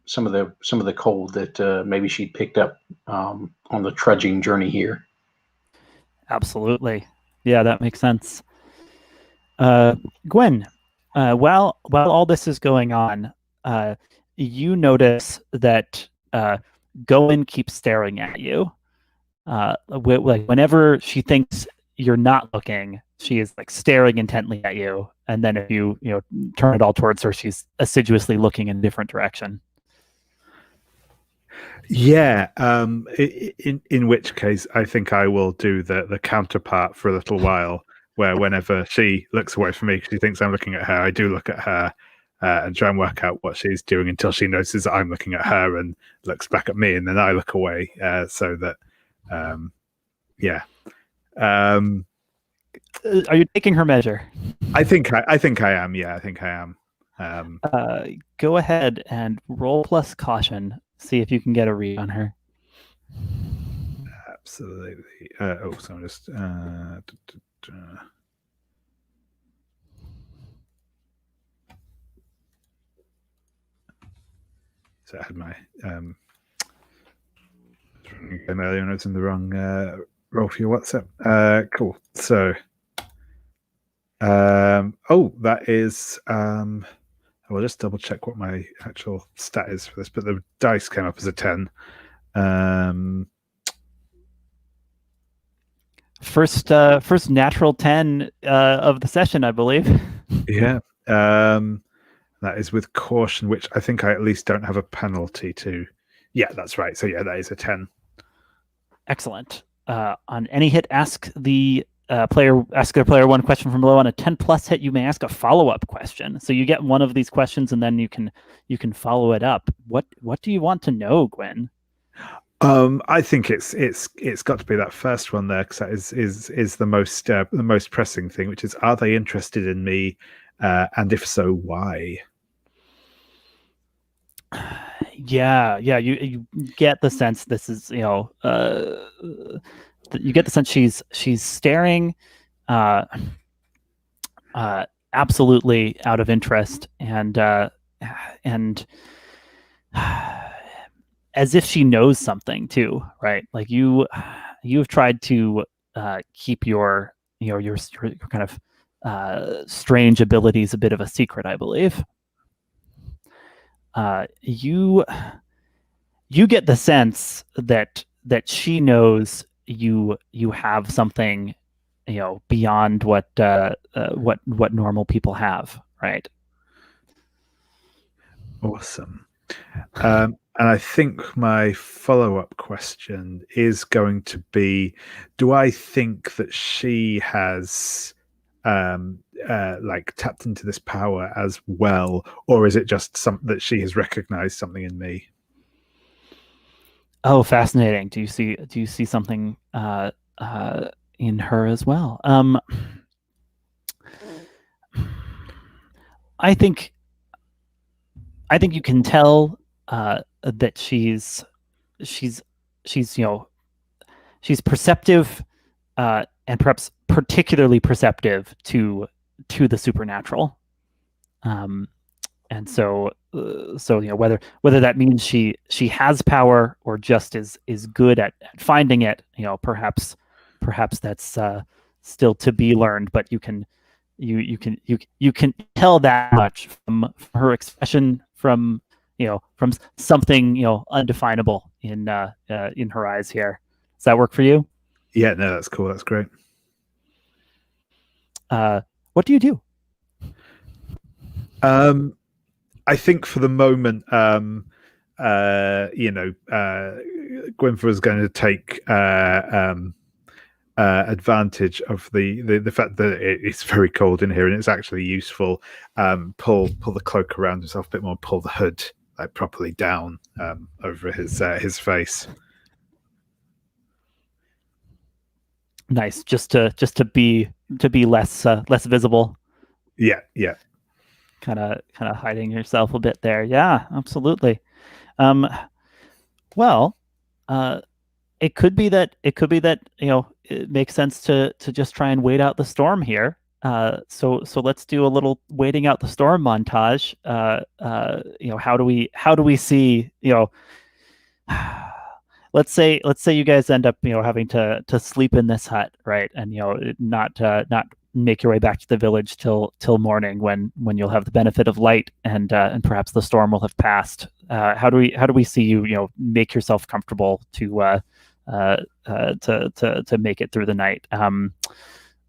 some of the cold that maybe she picked up on the trudging journey here. Absolutely. Yeah, that makes sense. Gwyn, while all this is going on, you notice that Gwyn keeps staring at you. Like whenever she thinks you're not looking, she is like staring intently at you, and then if you turn it all towards her, she's assiduously looking in a different direction. Yeah. In which case, I think I will do the counterpart for a little while, where whenever she looks away from me, she thinks I'm looking at her, I do look at her and try and work out what she's doing until she notices that I'm looking at her and looks back at me, and then I look away, so that, yeah. Are you taking her measure? I think I am. Yeah, I think I am. Go ahead and roll plus caution. See if you can get a read on her. Absolutely. So I'm just. So I had my earlier when I was in the wrong roll for your WhatsApp. Cool. So, that is. I will just double check what my actual stat is for this, but the dice came up as a 10. First natural 10 of the session, I believe. Yeah. That is with caution, which I think I at least don't have a penalty to. Yeah, that's right. So yeah, that is a 10. Excellent. On any hit, ask the player one question from below. On a 10 plus hit, you may ask a follow-up question. So you get one of these questions, and then you can follow it up. What do you want to know, Gwyn? I think it's got to be that first one there, because that is the most pressing thing, which is, are they interested in me, and if so, why? Yeah, you get the sense this is, you get the sense she's staring absolutely out of interest, and as if she knows something too, right? Like you've tried to keep your kind of strange abilities a bit of a secret, I believe. You get the sense that she knows you have something, beyond what normal people have, right? Awesome. And I think my follow-up question is going to be, do I think that she has like tapped into this power as well, or is it just that she has recognized something in me? Oh, fascinating. Do you see something in her as well? I think you can tell that she's perceptive, and perhaps particularly perceptive to the supernatural. And so whether that means she has power or just is good at finding it, perhaps that's still to be learned. But you can tell that much from her expression, from something undefinable in her eyes here. Does that work for you? Yeah, no, that's cool. That's great. What do you do? I think for the moment, Gwynfor is going to take advantage of the fact that it's very cold in here and it's actually useful. Pull the cloak around himself a bit more, pull the hood like properly down over his face. Nice, just to be less visible. Yeah. Kind of hiding yourself a bit there. Yeah, absolutely. Well, it could be that it makes sense to just try and wait out the storm here. So let's do a little waiting out the storm montage. How do we see, let's say you guys end up having to sleep in this hut, right? And not make your way back to the village till morning, when you'll have the benefit of light, and perhaps the storm will have passed. How do we see you make yourself comfortable to make it through the night?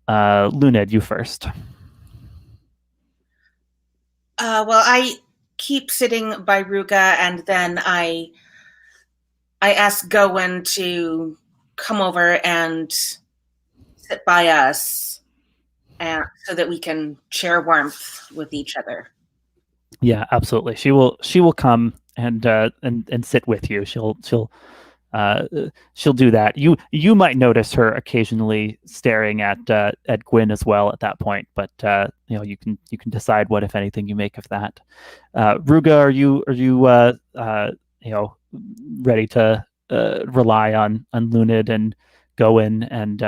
Luned, you first. Well, I keep sitting by Ruga, and then I ask Gwyn to come over and sit by us. so that we can share warmth with each other. Yeah, absolutely. She will come and sit with you. Uh, she'll do that. You might notice her occasionally staring at Gwyn as well at that point, but you can decide what, if anything, you make of that. Ruga, are you ready to rely on Luned and go in and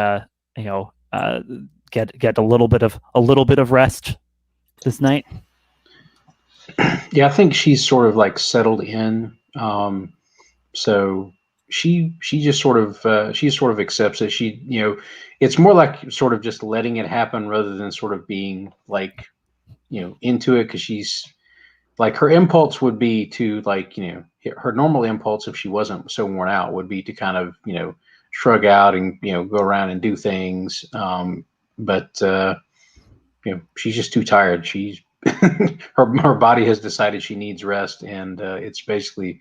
get a little bit of rest this night? Yeah, I think she's sort of like settled in. So she just sort of she sort of accepts it. It's more like sort of just letting it happen rather than sort of being like into it, because she's like, her impulse would be to, like, her normal impulse, if she wasn't so worn out, would be to kind of shrug out and go around and do things. But she's just too tired. She's her body has decided she needs rest, and it's basically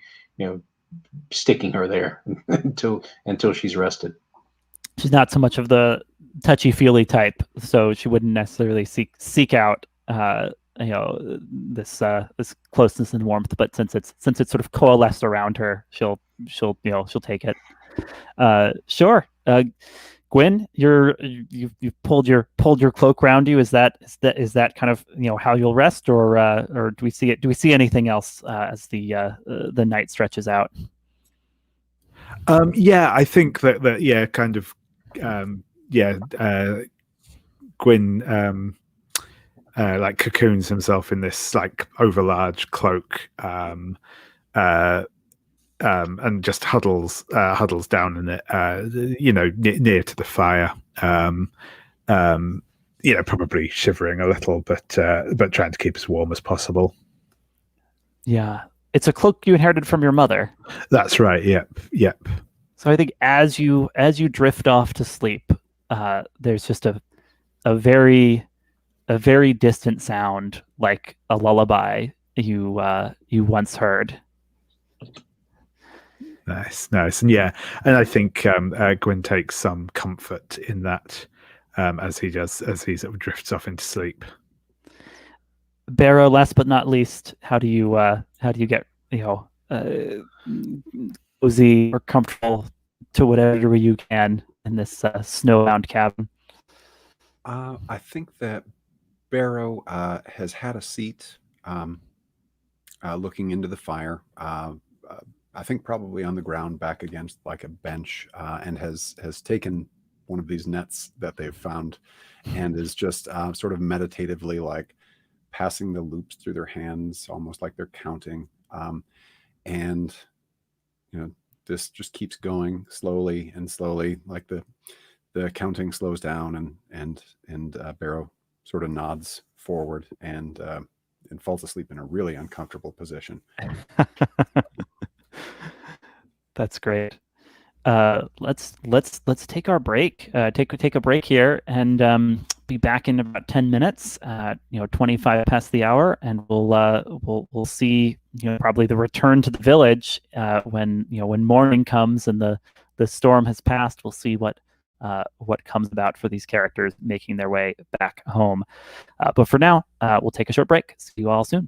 sticking her there until she's rested. She's not so much of the touchy-feely type, so she wouldn't necessarily seek out this closeness and warmth. But since it's sort of coalesced around her, she'll take it. Sure. Gwyn, you've pulled your cloak around you. Is that kind of how you'll rest, or do we see anything else as the night stretches out? Yeah, I think that yeah, kind of yeah. Gwyn like cocoons himself in this like overlarge cloak, and just huddles down in it, near to the fire. Probably shivering a little, but trying to keep as warm as possible. Yeah, it's a cloak you inherited from your mother. That's right. Yep. So I think as you drift off to sleep, there's just a very distant sound, like a lullaby you once heard. Nice, and yeah, and I think Gwyn takes some comfort in that as he sort of drifts off into sleep. Barrow, last but not least, how do you get cozy or comfortable to whatever degree you can in this snowbound cabin? I think that Barrow has had a seat looking into the fire. I think probably on the ground back against like a bench, and has taken one of these nets that they've found and is just sort of meditatively like passing the loops through their hands, almost like they're counting. And this just keeps going slowly and slowly, like the counting slows down, and Barrow sort of nods forward and falls asleep in a really uncomfortable position. That's great. Let's take our break. Take a break here, and be back in about 10 minutes. 25 past the hour, and we'll see probably the return to the village when morning comes and the storm has passed. We'll see what comes about for these characters making their way back home. But for now, we'll take a short break. See you all soon.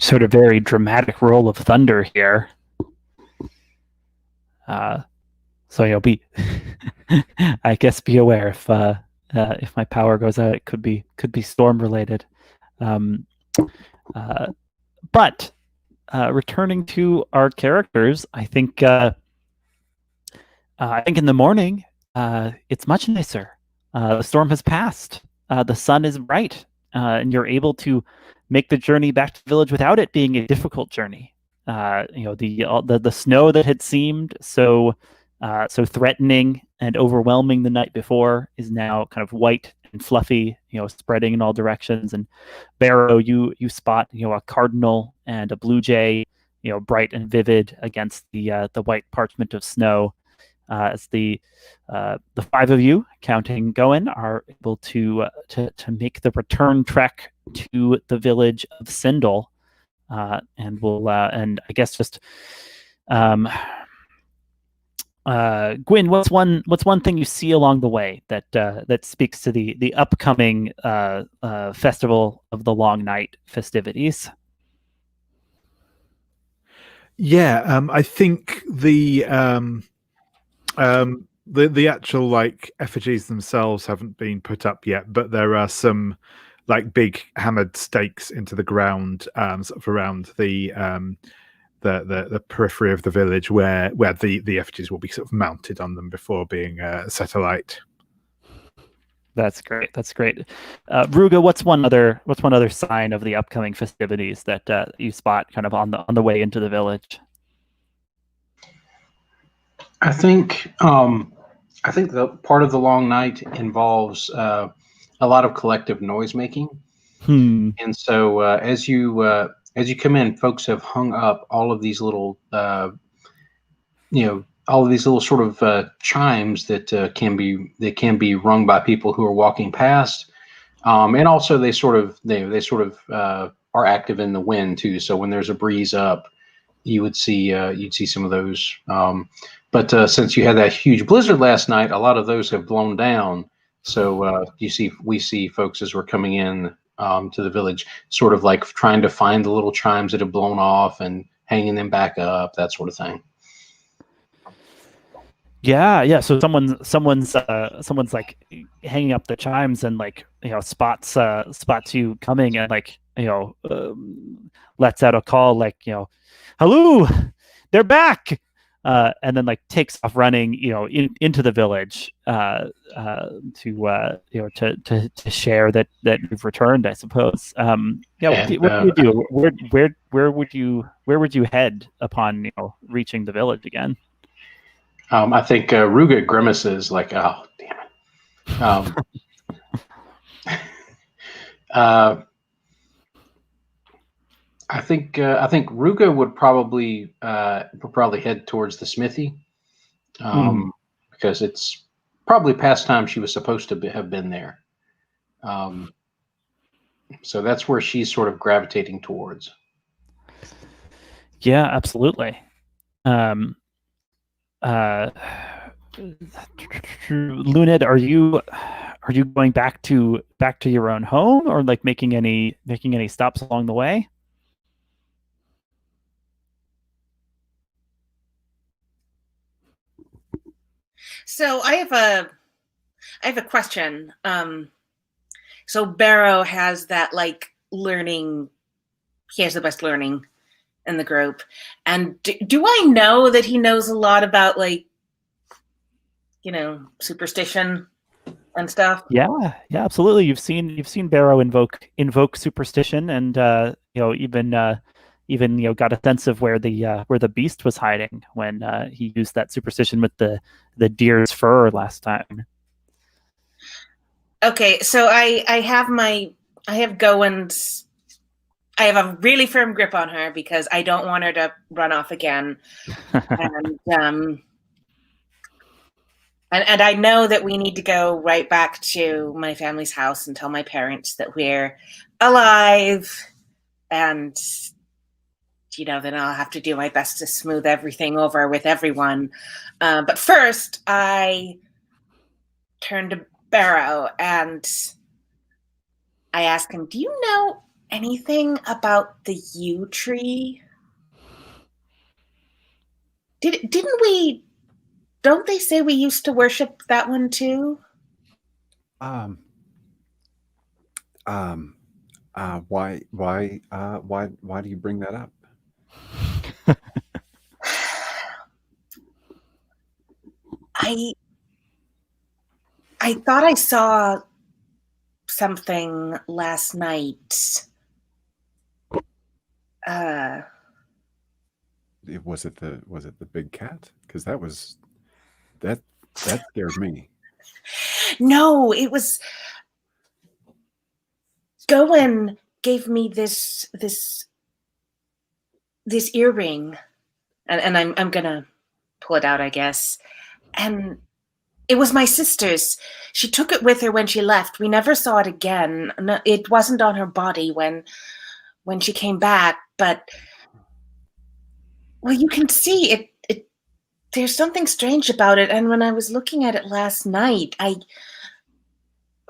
sort of very dramatic roll of thunder here. So you'll be, I guess, be aware if my power goes out, it could be storm related. But returning to our characters, I think in the morning it's much nicer. The storm has passed. The sun is bright, and you're able to make the journey back to the village without it being a difficult journey. The snow that had seemed so threatening and overwhelming the night before is now kind of white and fluffy, spreading in all directions. And Barrow, you spot a cardinal and a blue jay, bright and vivid against the white parchment of snow. As the five of you, counting Gwyn, are able to make the return trek to the village of Sindle, and we'll and I guess just Gwyn, what's one thing you see along the way that speaks to the upcoming festival of the Long Night festivities? Yeah, I think the actual like effigies themselves haven't been put up yet, but there are some like big hammered stakes into the ground, sort of around the periphery of the village where the effigies will be sort of mounted on them before being set alight. That's great. Ruga, what's one other sign of the upcoming festivities that you spot kind of on the way into the village? I think the part of the long night involves a lot of collective noise making, and so as you come in, folks have hung up all of these little sort of chimes that can be rung by people who are walking past, and also they sort of are active in the wind too. So when there's a breeze up, you'd see some of those. But since you had that huge blizzard last night, a lot of those have blown down. So we see folks as we're coming in to the village, sort of like trying to find the little chimes that have blown off and hanging them back up, that sort of thing. Yeah. So someone's like hanging up the chimes and like spots you coming and like lets out a call like hello, they're back. And then like takes off running, into the village to share that you've returned, I suppose. What do you do? Where would you head upon reaching the village again? I think Ruga grimaces like, oh damn it. I think Ruga would probably head towards the smithy, because it's probably past time she was supposed to have been there. So that's where she's sort of gravitating towards. Yeah, absolutely. Luned, are you going back to your own home, or like making any stops along the way? So I have a question. So Barrow has that like learning. He has the best learning in the group, and do I know that he knows a lot about like superstition and stuff? Yeah, absolutely. You've seen Barrow invoke superstition, and even got a sense of where the beast was hiding when he used that superstition with the deer's fur last time. Okay, so I have Gwyn's. I have a really firm grip on her because I don't want her to run off again, and I know that we need to go right back to my family's house and tell my parents that we're alive, and then I'll have to do my best to smooth everything over with everyone. But first, I turn to Barrow and I ask him, do you know anything about the yew tree? Didn't we? Don't they say we used to worship that one too? Um. Why do you bring that up? I thought I saw something last night. Was it the big cat? Because that scared me. No, it was Gwyn gave me this earring, and I'm gonna pull it out, I guess. And it was my sister's. She took it with her when she left. We never saw it again. No, it wasn't on her body when she came back, but well, you can see it. There's something strange about it. And when I was looking at it last night,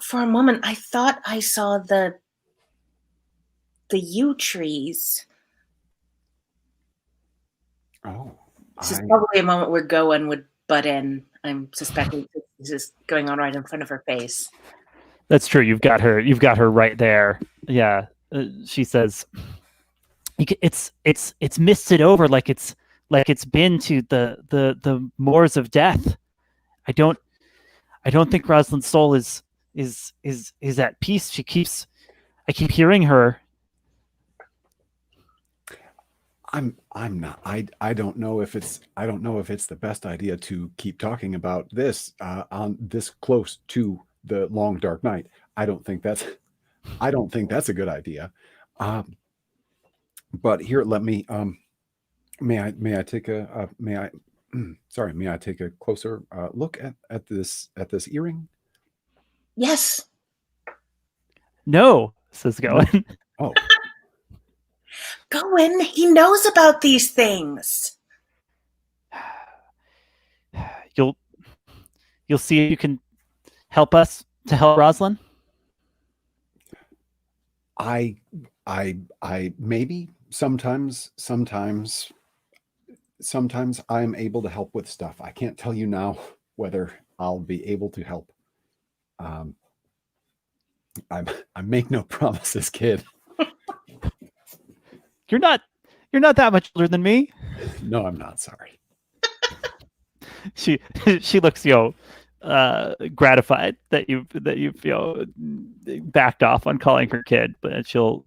for a moment, I thought I saw the yew trees. Oh, This is probably a moment where Gwyn would butt in. I'm suspecting this is going on right in front of her face. That's true. You've got her right there. Yeah. She says, "It's misted over like it's been to the moors of death. I don't think Rosalind's soul is at peace. I keep hearing her." I'm not. I don't know if it's the best idea to keep talking about this on this close to the long dark night. I don't think that's a good idea. But here, let me may I take a closer look at this earring? Yes. No, says Gwyn. Oh. Gwyn, he knows about these things. You'll see if you can help us to help Rosalind. I maybe sometimes I'm able to help with stuff. I can't tell you now whether I'll be able to help. I make no promises, kid. You're not that much older than me. No, I'm not. Sorry. She looks gratified that you backed off on calling her kid, but she'll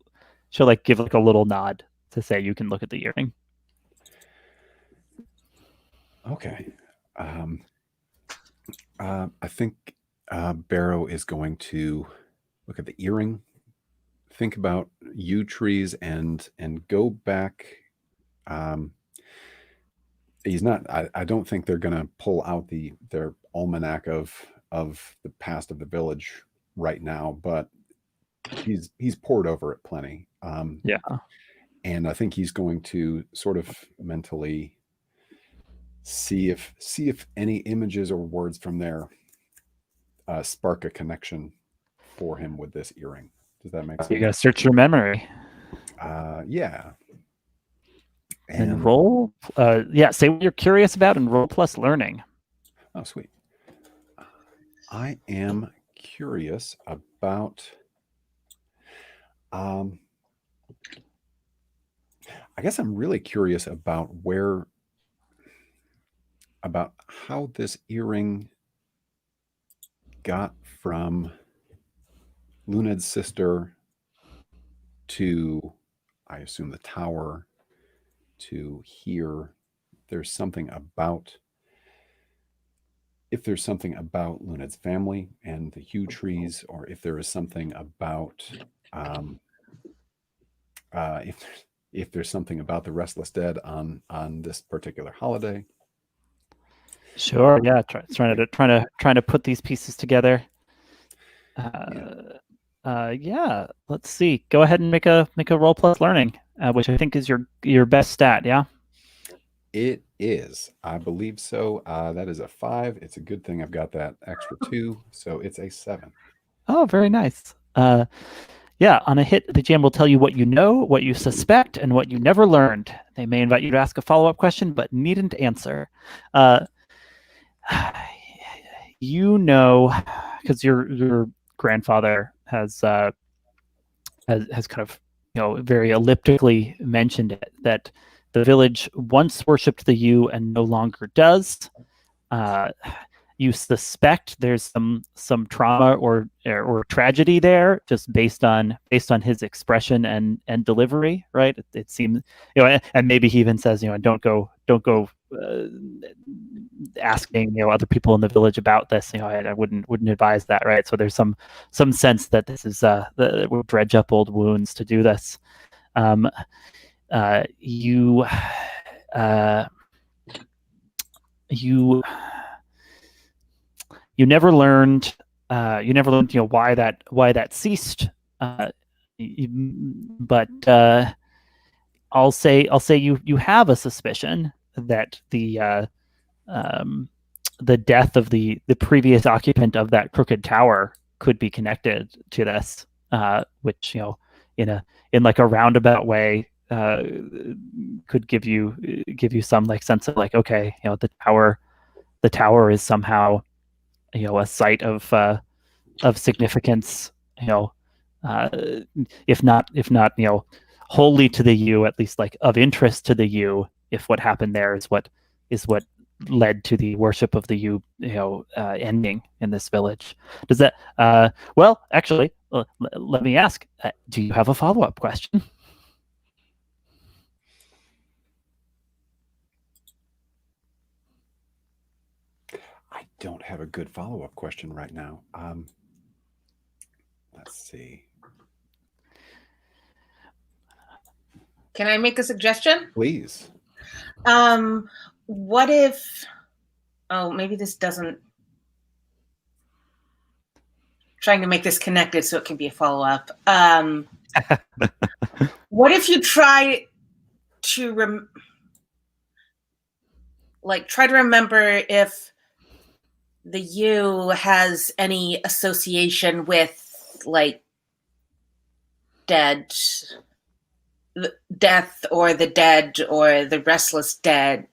like give like a little nod to say you can look at the earring. Okay. I think Barrow is going to look at the earring, think about yew trees, and go back. He's not. I don't think they're going to pull out their almanac of the past of the village right now, but he's pored over it plenty. Yeah, and I think he's going to sort of mentally see if any images or words from there spark a connection for him with this earring. Does that make sense? You gotta search your memory. Yeah. And roll. Say what you're curious about and roll plus learning. Oh, sweet. I am curious about. I guess I'm really curious about how this earring got from Luned's sister to, I assume, the tower, to here. If there's something about Luned's family and the yew trees, or if there is something about if there's something about the restless dead on this particular holiday. Sure. Yeah. Trying to put these pieces together. Yeah. Let's see. Go ahead and make a roll plus learning, which I think is your best stat. Yeah. It is. I believe so. That is a 5. It's a good thing I've got that extra 2, so it's a 7. Oh, very nice. Yeah, on a hit, the GM will tell you what you know, what you suspect, and what you never learned. They may invite you to ask a follow-up question, but needn't answer. You know, because your grandfather has kind of very elliptically mentioned it, that the village once worshipped the U and no longer does. You suspect there's some trauma or tragedy there, just based on his expression and delivery, right? It seems, and maybe he even says, don't go asking other people in the village about this. I wouldn't advise that, right? So there's some sense that this is we'll dredge up old wounds to do this. You never learned why that ceased, but I'll say you have a suspicion that the death of the previous occupant of that crooked tower could be connected to this, which in like a roundabout way could give you some like sense of like, okay, the tower is somehow a site of significance, if not wholly to the U, at least like of interest to the U, if what happened there is what led to the worship of the U ending in this village. Does that well, actually, let me ask, do you have a follow-up question? I don't have a good follow-up question right now. Let's see. Can I make a suggestion? Please. What if? Oh, maybe this doesn't. Trying to make this connected so it can be a follow-up. What if you try to try to remember if the U has any association with like death or the dead or the restless dead?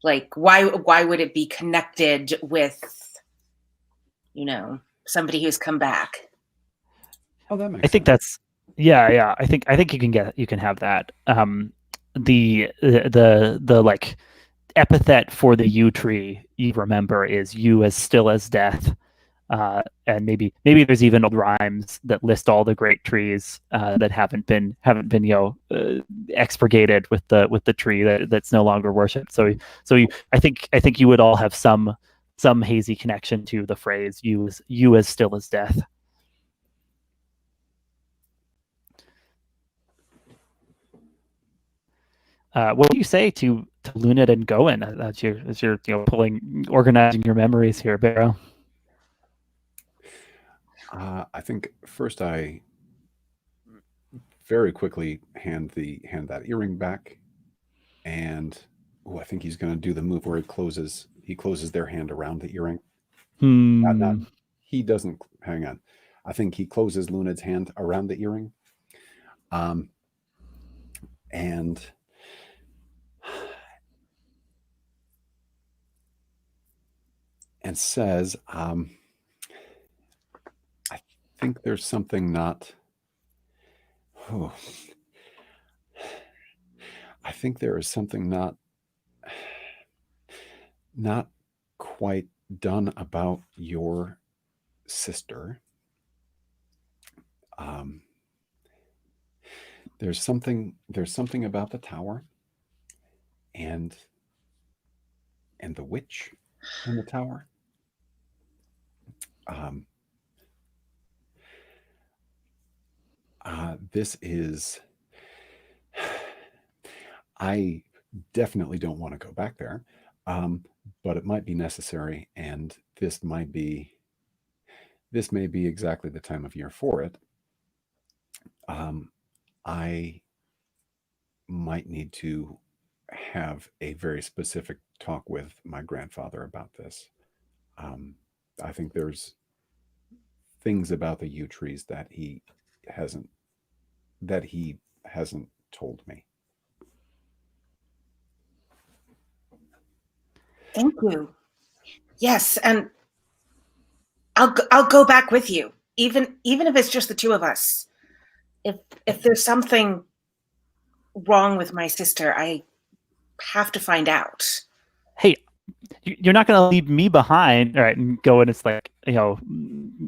Like why would it be connected with somebody who's come back? Oh, that makes I think sense. that's yeah. I think you can have that. The like epithet for the yew tree you remember is yew as still as death. And maybe there's even old rhymes that list all the great trees that haven't been expurgated with the tree that's no longer worshipped. So I think you would all have some hazy connection to the phrase "you as still as death." What do you say to Luned and Gwyn as you're organizing your memories here, Barrow? I think first I very quickly hand that earring back, and I think he's going to do the move where he closes their hand around the earring. Not he doesn't. Hang on. I think he closes Luned's hand around the earring, and says, I think there's something not. Oh, I think there is something not quite done about your sister. There's something about the tower and the witch in the tower. This is. I definitely don't want to go back there, but it might be necessary, and this may be exactly the time of year for it. I might need to have a very specific talk with my grandfather about this. I think there's things about the yew trees that he hasn't told me. Thank you. Yes, and I'll go back with you, even if it's just the two of us. If there's something wrong with my sister, I have to find out. Hey, you're not going to leave me behind, all right? And go, and it's like,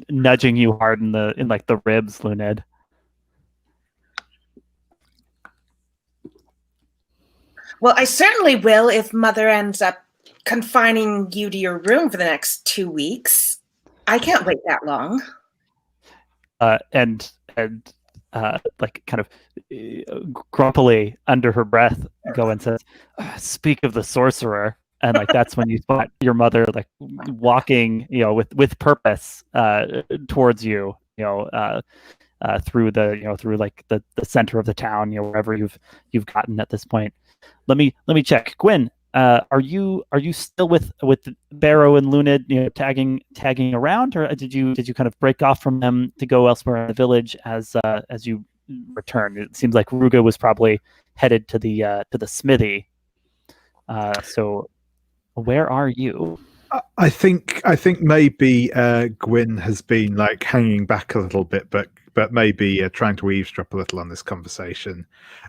nudging you hard in the ribs, Luned. Well, I certainly will if Mother ends up confining you to your room for the next 2 weeks. I can't wait that long. And like kind of grumpily under her breath, go and says, "Speak of the sorcerer." And like that's when you spot your mother like walking, with purpose towards you, through through like the center of the town, wherever you've gotten at this point. Let me check. Gwyn, are you still with Barrow and Luned, tagging around, or did you kind of break off from them to go elsewhere in the village as you returned? It seems like Ruga was probably headed to the smithy. So where are you? I think maybe Gwyn has been like hanging back a little bit, but maybe trying to eavesdrop a little on this conversation.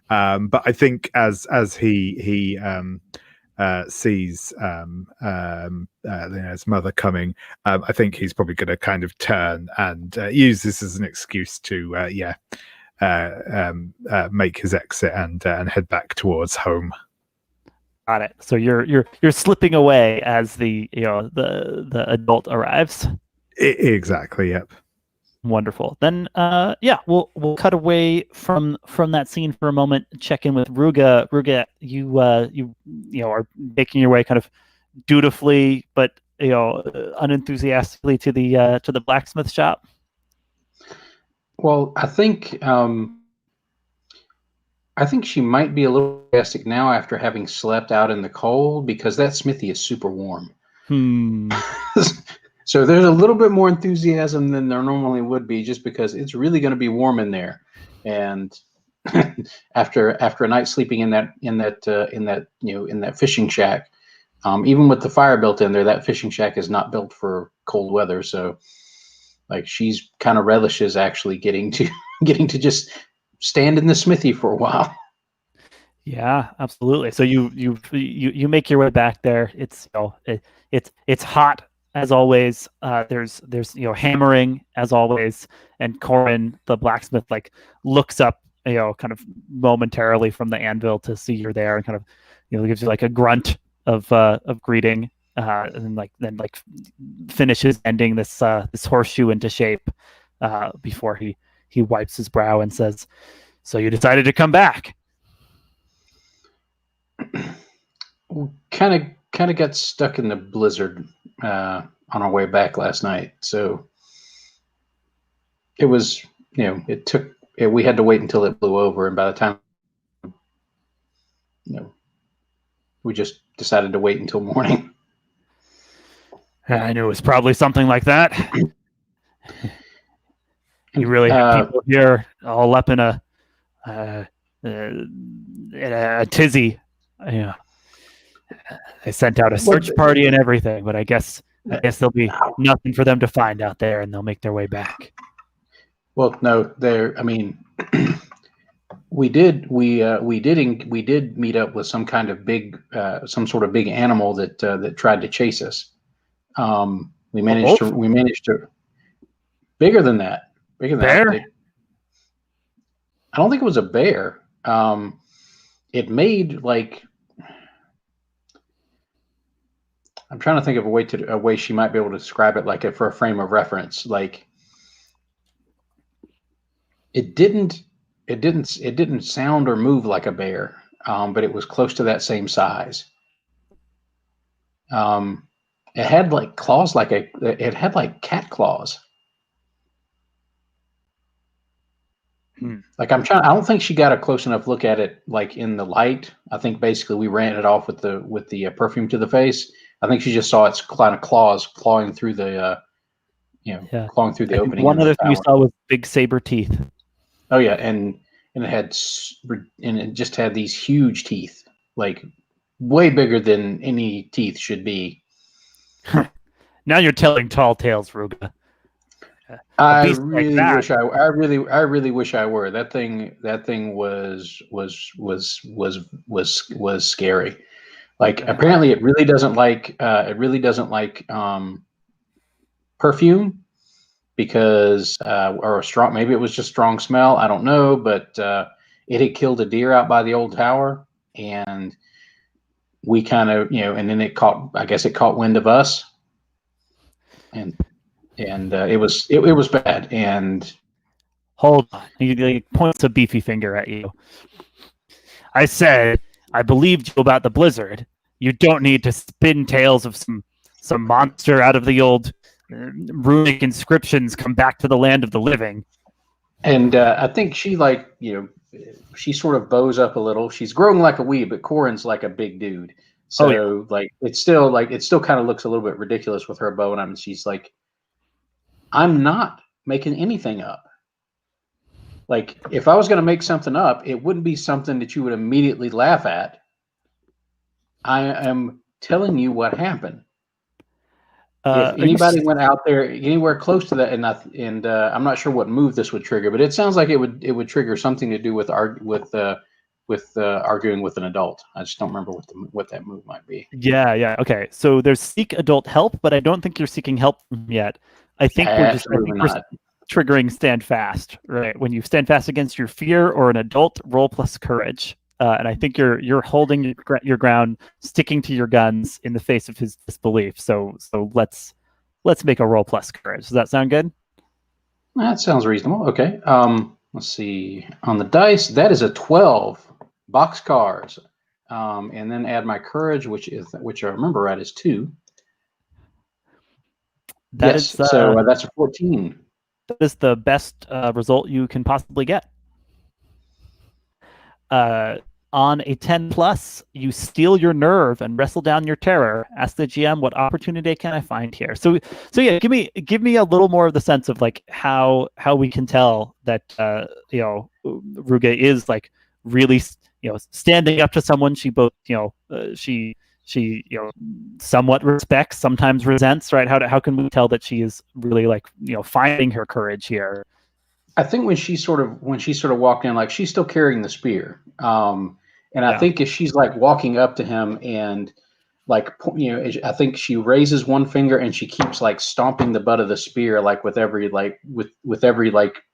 But I think as he sees his mother coming, I think he's probably going to kind of turn and use this as an excuse to make his exit and head back towards home. Got it. So you're slipping away as the adult arrives. Exactly. Yep. Wonderful. Then we'll cut away from that scene for a moment. Check in with Ruga. Ruga, you are making your way kind of dutifully but unenthusiastically to the blacksmith shop. Well, I think she might be a little enthusiastic now after having slept out in the cold, because that smithy is super warm. So there's a little bit more enthusiasm than there normally would be, just because it's really going to be warm in there. And after a night sleeping in that fishing shack, even with the fire built in there, that fishing shack is not built for cold weather. So like she's kind of relishes actually getting to just stand in the smithy for a while. Yeah, absolutely. So you make your way back there. It's it's hot as always. There's hammering as always, and Corin the blacksmith like looks up kind of momentarily from the anvil to see you're there, and kind of gives you like a grunt of greeting, and then finishes ending this horseshoe into shape before he wipes his brow and says, "So you decided to come back?" Kind of got stuck in the blizzard on our way back last night, so it was we had to wait until it blew over, and by the time we just decided to wait until morning. I knew it was probably something like that. You really have people here all up in a tizzy. They sent out a search party and everything, but I guess there'll be nothing for them to find out there, and they'll make their way back. Well, no, we did meet up with some kind of some sort of big animal that tried to chase us. We managed to bigger than that. Bear? I don't think it was a bear. It made like, I'm trying to think of a way she might be able to describe it, like for a frame of reference. Like it didn't sound or move like a bear, but it was close to that same size. It had like claws, it had like cat claws. Like I don't think she got a close enough look at it, like in the light. I think basically we ran it off with the perfume to the face. I think she just saw its kind of claws clawing through the, clawing through the opening. One other thing you saw was big saber teeth. Oh yeah, and it just had these huge teeth, like way bigger than any teeth should be. Now you're telling tall tales, Ruga. A I beast like really that. wish I really wish I were. That thing was scary. Like apparently it really doesn't like perfume because or a strong, maybe it was just strong smell, I don't know, but it had killed a deer out by the old tower, and we kind of, and then I guess it caught wind of us, and it was bad. And Hold on. He points a beefy finger at you. I said I believed you about the blizzard. You don't need to spin tales of some monster out of the old runic inscriptions come back to the land of the living. I think she she sort of bows up a little. She's growing like a weed, but Corin's like a big dude. Oh, yeah. So it still kind of looks a little bit ridiculous with her bow, and she's like, I'm not making anything up. Like if I was going to make something up, it wouldn't be something that you would immediately laugh at. I am telling you what happened. If anybody went out there anywhere close to that, and I'm not sure what move this would trigger, but it sounds like it would trigger something to do with arguing with an adult. I just don't remember what that move might be. Yeah. Okay. So there's seek adult help, but I don't think you're seeking help yet. I think we're triggering stand fast, right? When you stand fast against your fear or an adult, roll plus courage. And I think you're holding your ground, sticking to your guns in the face of his disbelief. So let's make a roll plus courage. Does that sound good? That sounds reasonable. Okay. Let's see. On the dice, that is a 12 boxcars, and then add my courage, which I remember right is 2. So that's a 14. That is the best result you can possibly get. On a 10 plus, you steal your nerve and wrestle down your terror. Ask the GM, what opportunity can I find here? So yeah, give me a little more of the sense of like how we can tell that Ruga is like really standing up to someone she both she somewhat respects, sometimes resents, right? How can we tell that she is really like finding her courage here? I think when she sort of walked in, like she's still carrying the spear, and I think if she's like walking up to him and like I think she raises one finger and she keeps like stomping the butt of the spear like with every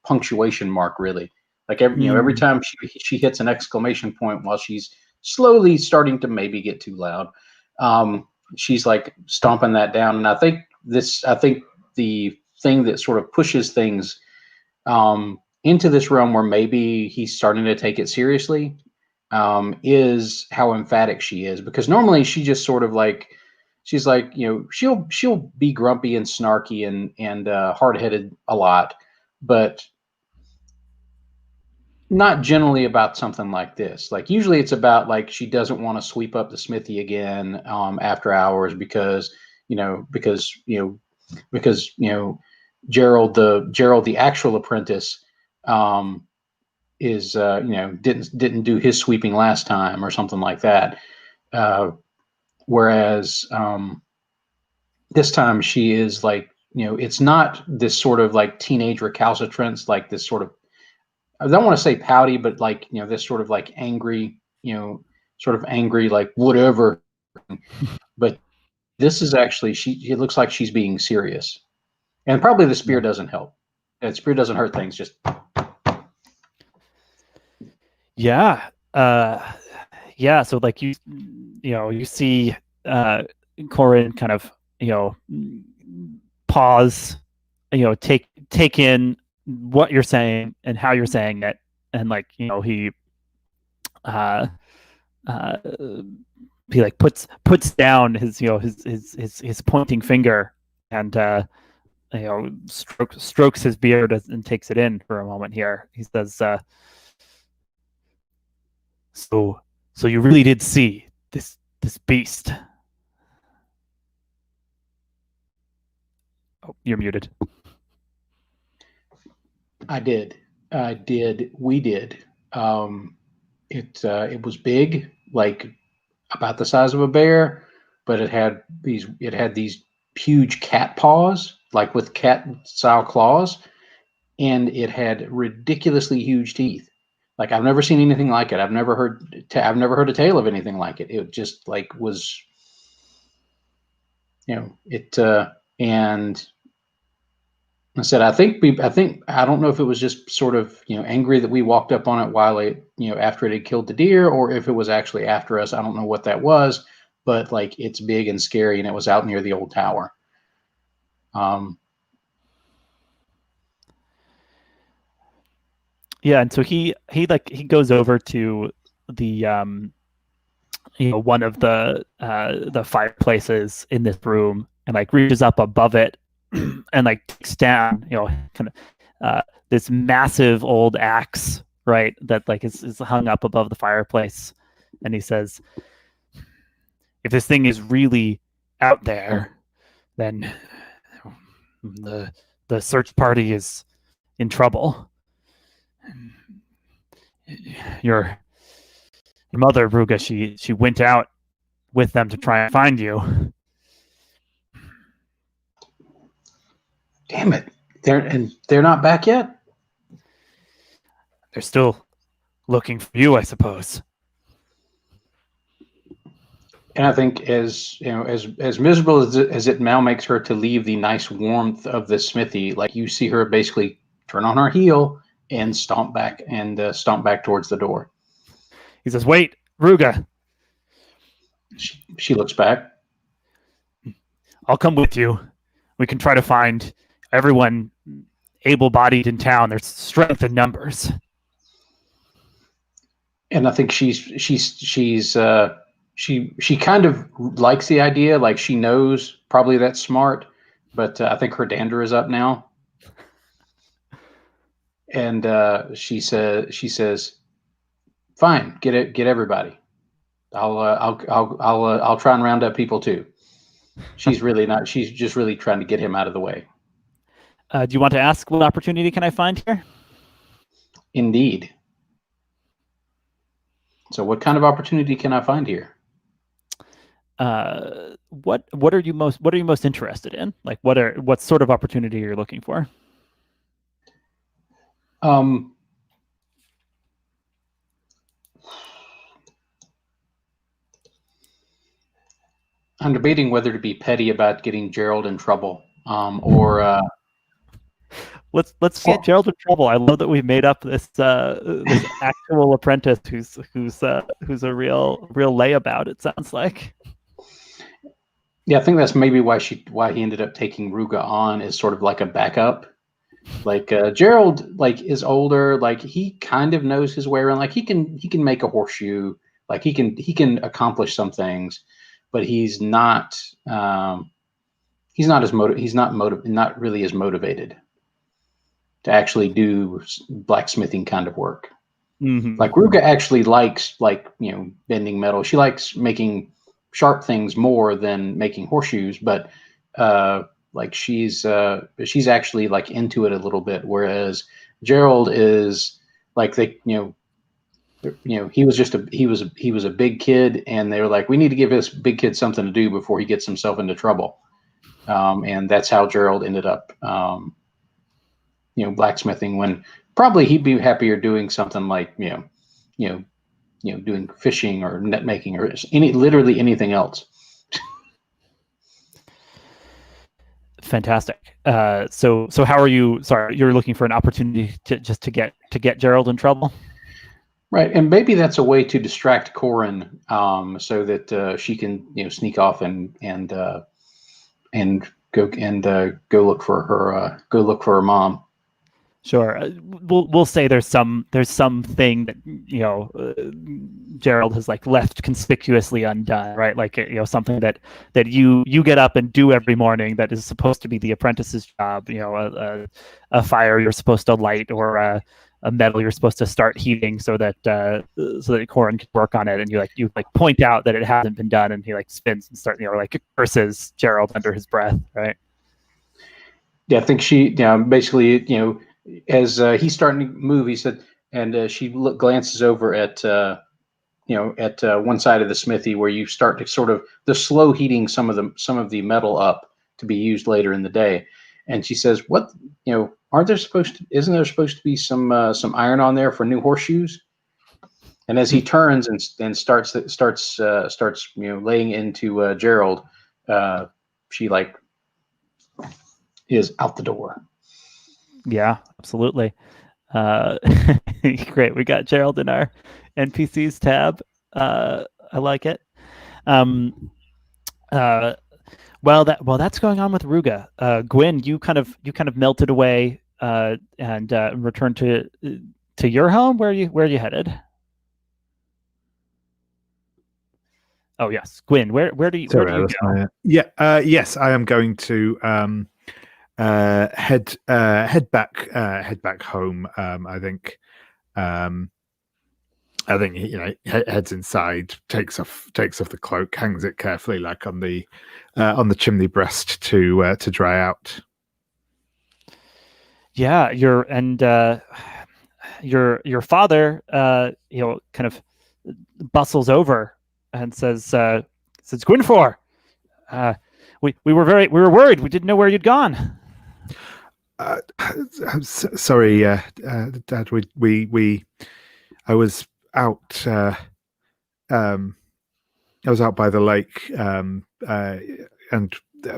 punctuation mark, really, like every time she hits an exclamation point while she's slowly starting to maybe get too loud, she's like stomping that down. And I think the thing that sort of pushes things into this realm where maybe he's starting to take it seriously is how emphatic she is, because normally she just sort of like she's like she'll be grumpy and snarky and hard-headed a lot, but not generally about something like this. Like usually it's about like she doesn't want to sweep up the smithy again after hours because Gerald the actual apprentice is didn't do his sweeping last time or something like that. Whereas this time she is like it's not this sort of like teenage recalcitrance, like this sort of, I don't want to say pouty, but like this sort of like angry, like whatever. But this is actually it looks like she's being serious. And probably the spear doesn't help. That spear doesn't hurt things. Just yeah. So like you see Corin kind of pause, take in what you're saying and how you're saying it, and like he like puts down his his pointing finger and strokes his beard and takes it in for a moment here. He says, so you really did see this beast. Oh, you're muted. I did. We did. It was big, like about the size of a bear, but it had these huge cat paws, like with cat style claws, and it had ridiculously huge teeth. Like I've never seen anything like it. I've never heard a tale of anything like it. It just like was, it and I said, I don't know if it was just sort of, angry that we walked up on it while it, after it had killed the deer, or if it was actually after us. I don't know what that was, but like it's big and scary, and it was out near the old tower. Yeah, and so he goes over to the one of the fireplaces in this room and like reaches up above it and like takes down kind of this massive old axe, right, that like is hung up above the fireplace, and he says, if this thing is really out there, then the search party is in trouble. Your mother, Ruga, she went out with them to try and find you. Damn it. They're not back yet? They're still looking for you, I suppose. And I think as miserable as it now makes her to leave the nice warmth of the smithy, like you see her basically turn on her heel and stomp back towards the door. He says, "Wait, Ruga." She looks back. I'll come with you. We can try to find everyone able-bodied in town. There's strength in numbers. And I think she kind of likes the idea. Like she knows probably that's smart, but I think her dander is up now. And she says, "Fine, get everybody. I'll try and round up people too." She's really not. She's just really trying to get him out of the way. Do you want to ask what opportunity can I find here? Indeed. So, what kind of opportunity can I find here? What are you most interested in? Like, what sort of opportunity you're looking for? I'm debating whether to be petty about getting Gerald in trouble, or let's get Gerald in trouble. I love that we've made up this actual apprentice who's a real layabout. It sounds like. Yeah, I think that's maybe why he ended up taking Ruga on as sort of like a backup. Like Gerald, like is older, like he kind of knows his way around. Like he can make a horseshoe. Like he can accomplish some things, but he's not not really as motivated to actually do blacksmithing kind of work. Mm-hmm. Like Ruga actually likes bending metal. She likes making sharp things more than making horseshoes, but like she's actually like into it a little bit, whereas Gerald is like he was a big kid, and they were like, we need to give this big kid something to do before he gets himself into trouble, and that's how Gerald ended up blacksmithing, when probably he'd be happier doing something like doing fishing or net making or literally anything else. Fantastic. So how are you? Sorry, you're looking for an opportunity to get Gerald in trouble, right? And maybe that's a way to distract Corin, so that she can sneak off and go look for her mom. Sure. We'll say there's something that Gerald has like left conspicuously undone, right? Like something that you get up and do every morning that is supposed to be the apprentice's job. A fire you're supposed to light, or a metal you're supposed to start heating so that Corin can work on it, and you point out that it hasn't been done, and he like spins and starts curses Gerald under his breath, right? Yeah, I think she basically as he's starting to move, he said, and she glances over at one side of the smithy where you start to sort of the slow heating some of the metal up to be used later in the day. And she says, "What, isn't there supposed to be some iron on there for new horseshoes?" And as he turns and starts laying into Gerald, she is out the door. Yeah, absolutely. Great. We got Gerald in our NPCs tab. I like it. Well, that's going on with Ruga. Gwyn, you kind of melted away and returned to your home. Where are you headed? Oh yes, Gwyn. Where do you go? Yes, I am going to head back home. I think heads inside, takes off the cloak, hangs it carefully on the chimney breast to dry out. Yeah, your father kind of bustles over and says Gwynfor, we were worried. We didn't know where you'd gone. I'm sorry, Dad. I was out. I was out by the lake, and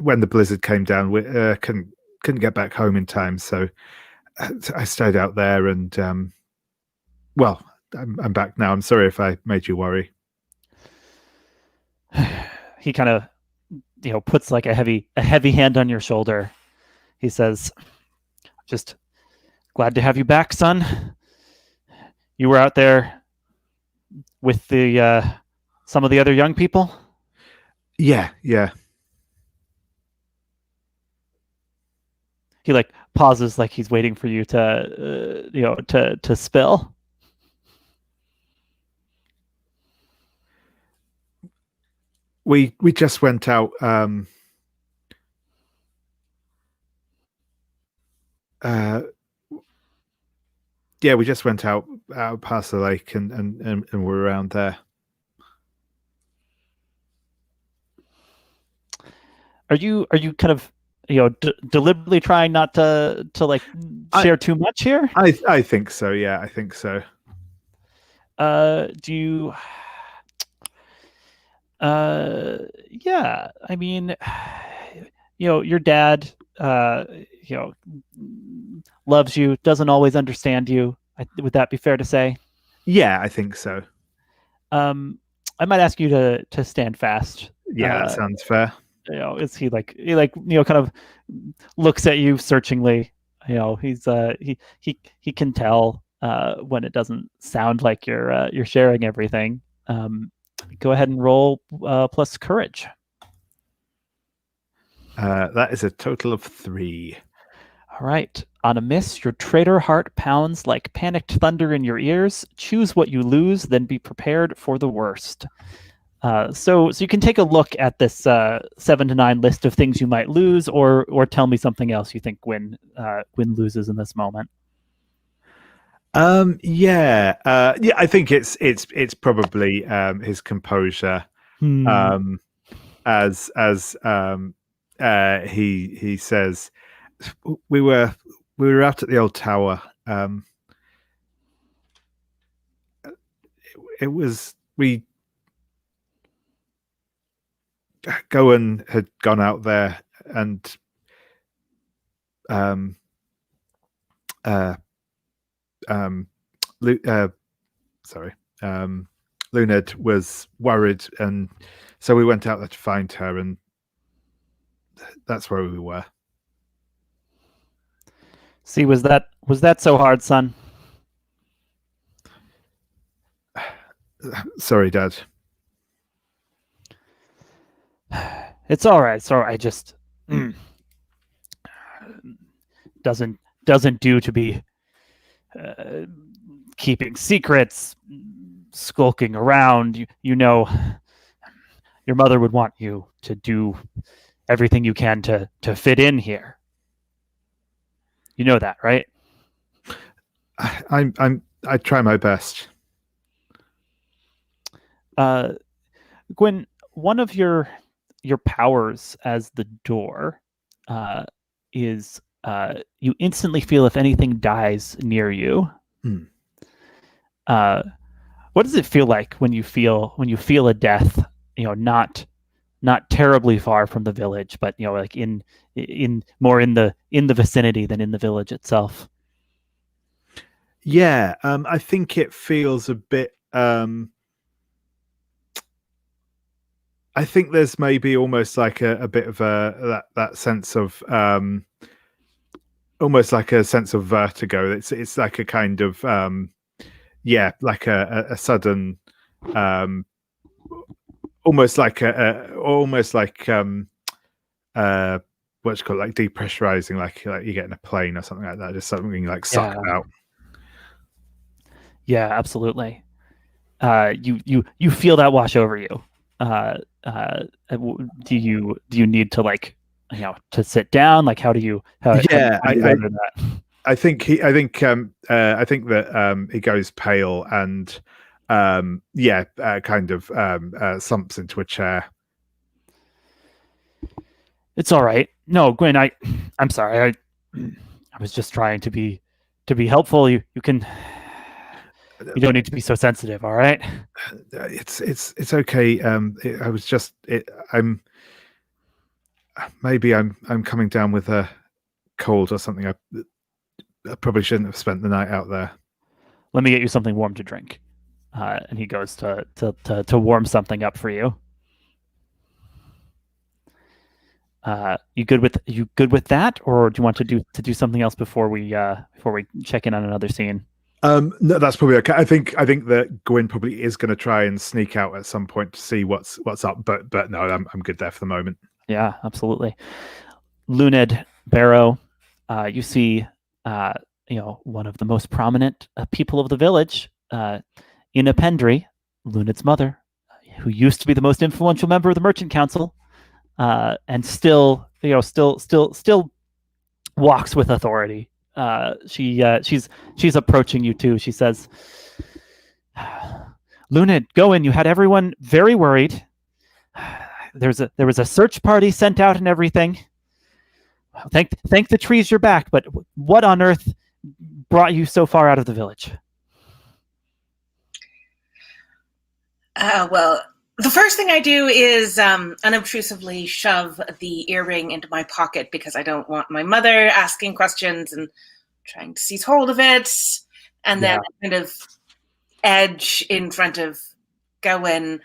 when the blizzard came down, we couldn't get back home in time. So I stayed out there, and I'm back now. I'm sorry if I made you worry. He kind of puts like a heavy hand on your shoulder. He says, "Just glad to have you back, son. You were out there with the some of the other young people?" Yeah. He pauses, like he's waiting for you to to spill. We just went out. We just went out past the lake and we're around there. Are you kind of deliberately trying not to share too much here? I think so. Yeah, I think so. Do you? Yeah. I mean, your dad, loves you, doesn't always understand you. Would that be fair to say? Yeah, I think so. I might ask you to stand fast. Yeah, that sounds fair. Is he kind of looks at you searchingly. He's he can tell when it doesn't sound like you're sharing everything. Go ahead and roll plus courage. That is a total of 3. All right. On a miss, your traitor heart pounds like panicked thunder in your ears. Choose what you lose, then be prepared for the worst. So you can take a look at this 7 to 9 list of things you might lose, or tell me something else you think Gwyn loses in this moment. I think it's probably his composure. As he says, we were out at the old tower. Gwyn had gone out there and Luned was worried, and so we went out there to find her, and that's where we were. See, was that so hard, son? Sorry, Dad. It's all right. So I just doesn't do to be keeping secrets, skulking around. Your mother would want you to do everything you can to fit in here. You know that, right? I try my best. Gwyn, one of your powers as the door is you instantly feel if anything dies near you. What does it feel like when you feel a death? Not terribly far from the village, but like in more in the vicinity than in the village itself. Yeah, I think it feels a bit. I think there's maybe almost like a bit of that sense of almost like a sense of vertigo. It's like a kind of like a sudden almost like what's called like depressurizing, like you get in a plane or something like that, just something like sucked out. Yeah, absolutely. You feel that wash over you. Do you need to to sit down? Like how do you that? I think that he goes pale and kind of slumps into a chair. It's all right. No, Gwyn, I'm sorry. I was just trying to be helpful. You don't need to be so sensitive, all right? It's okay. I was just I'm coming down with a cold or something. I probably shouldn't have spent the night out there. Let me get you something warm to drink. And he goes to warm something up for you. You good with that, or do you want to do something else before we check in on another scene? No, that's probably okay. I think that Gwyn probably is going to try and sneak out at some point to see what's up, but no, I'm good there for the moment. Yeah, absolutely. Luned, Barrow, you see, one of the most prominent people of the village, in Pendry, Luned's mother, who used to be the most influential member of the Merchant Council, and still walks with authority. She's approaching you too. She says, "Luned, go in. You had everyone very worried. There was a search party sent out and everything. Thank the trees you're back, but what on earth brought you so far out of the village?" Well, the first thing I do is unobtrusively shove the earring into my pocket because I don't want my mother asking questions and trying to seize hold of it. And then kind of edge in front of Gwyn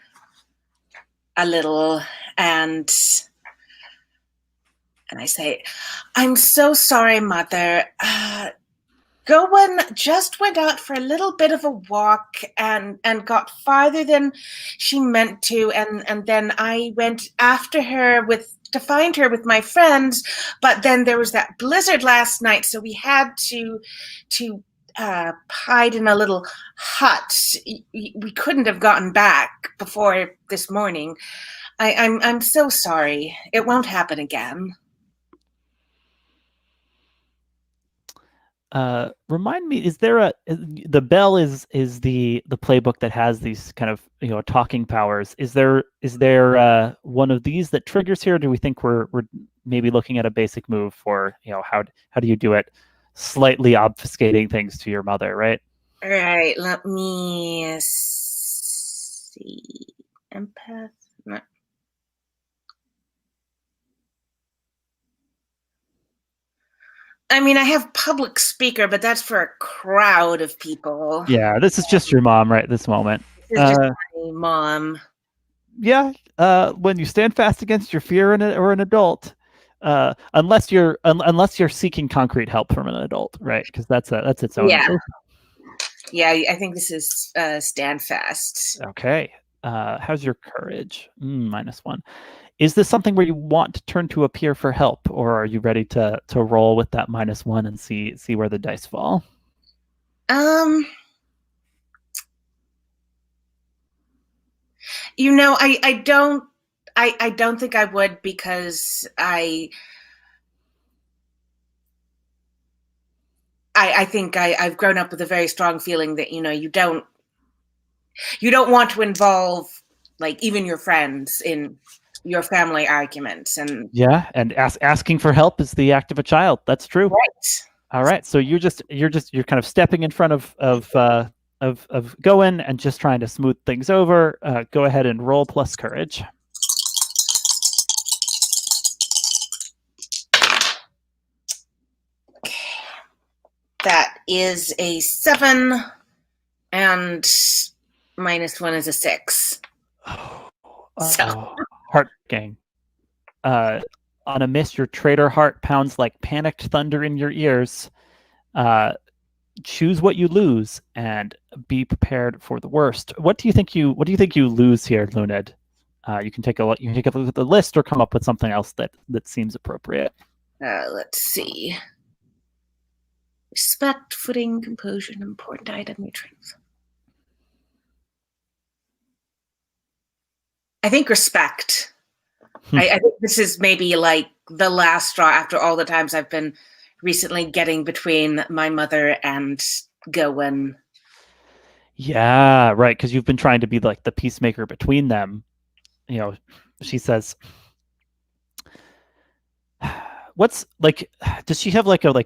a little and I say, "I'm so sorry, Mother. Gwyn just went out for a little bit of a walk and got farther than she meant to, and then I went after her to find her with my friends, but then there was that blizzard last night, so we had to hide in a little hut. We couldn't have gotten back before this morning. I'm so sorry. It won't happen again." Remind me, is there the bell is the playbook that has these kind of talking powers? Is there one of these that triggers here? Or do we think we're maybe looking at a basic move for how do you do it, slightly obfuscating things to your mother, right? All right, let me see. Empath. No. I mean, I have public speaker, but that's for a crowd of people. Yeah, this is just your mom right this moment. This is just my mom. Yeah, when you stand fast against your fear or an adult, unless you're seeking concrete help from an adult, right? Because that's its own. Yeah, I think this is stand fast. Okay. How's your courage? -1. Is this something where you want to turn to a peer for help, or are you ready to roll with that -1 and see where the dice fall? I don't think I would, because I think I've grown up with a very strong feeling that, you don't want to involve like even your friends in your family arguments. And Yeah, and asking for help is the act of a child. That's true. right. All right, so you're kind of stepping in front of Gwyn and just trying to smooth things over. Go ahead and roll plus courage. That is a 7, and -1 is a 6. So. Heartbreaking. On a miss, your traitor heart pounds like panicked thunder in your ears. Choose what you lose and be prepared for the worst. What do you think you lose here, Luned? You can take a look at the list or come up with something else that seems appropriate. Let's see. Respect, footing, composure, and important item nutrients. I think respect. I think this is maybe like the last straw after all the times I've been recently getting between my mother and Gwyn. Yeah, right, because you've been trying to be like the peacemaker between them. She says, what's like, does she have like a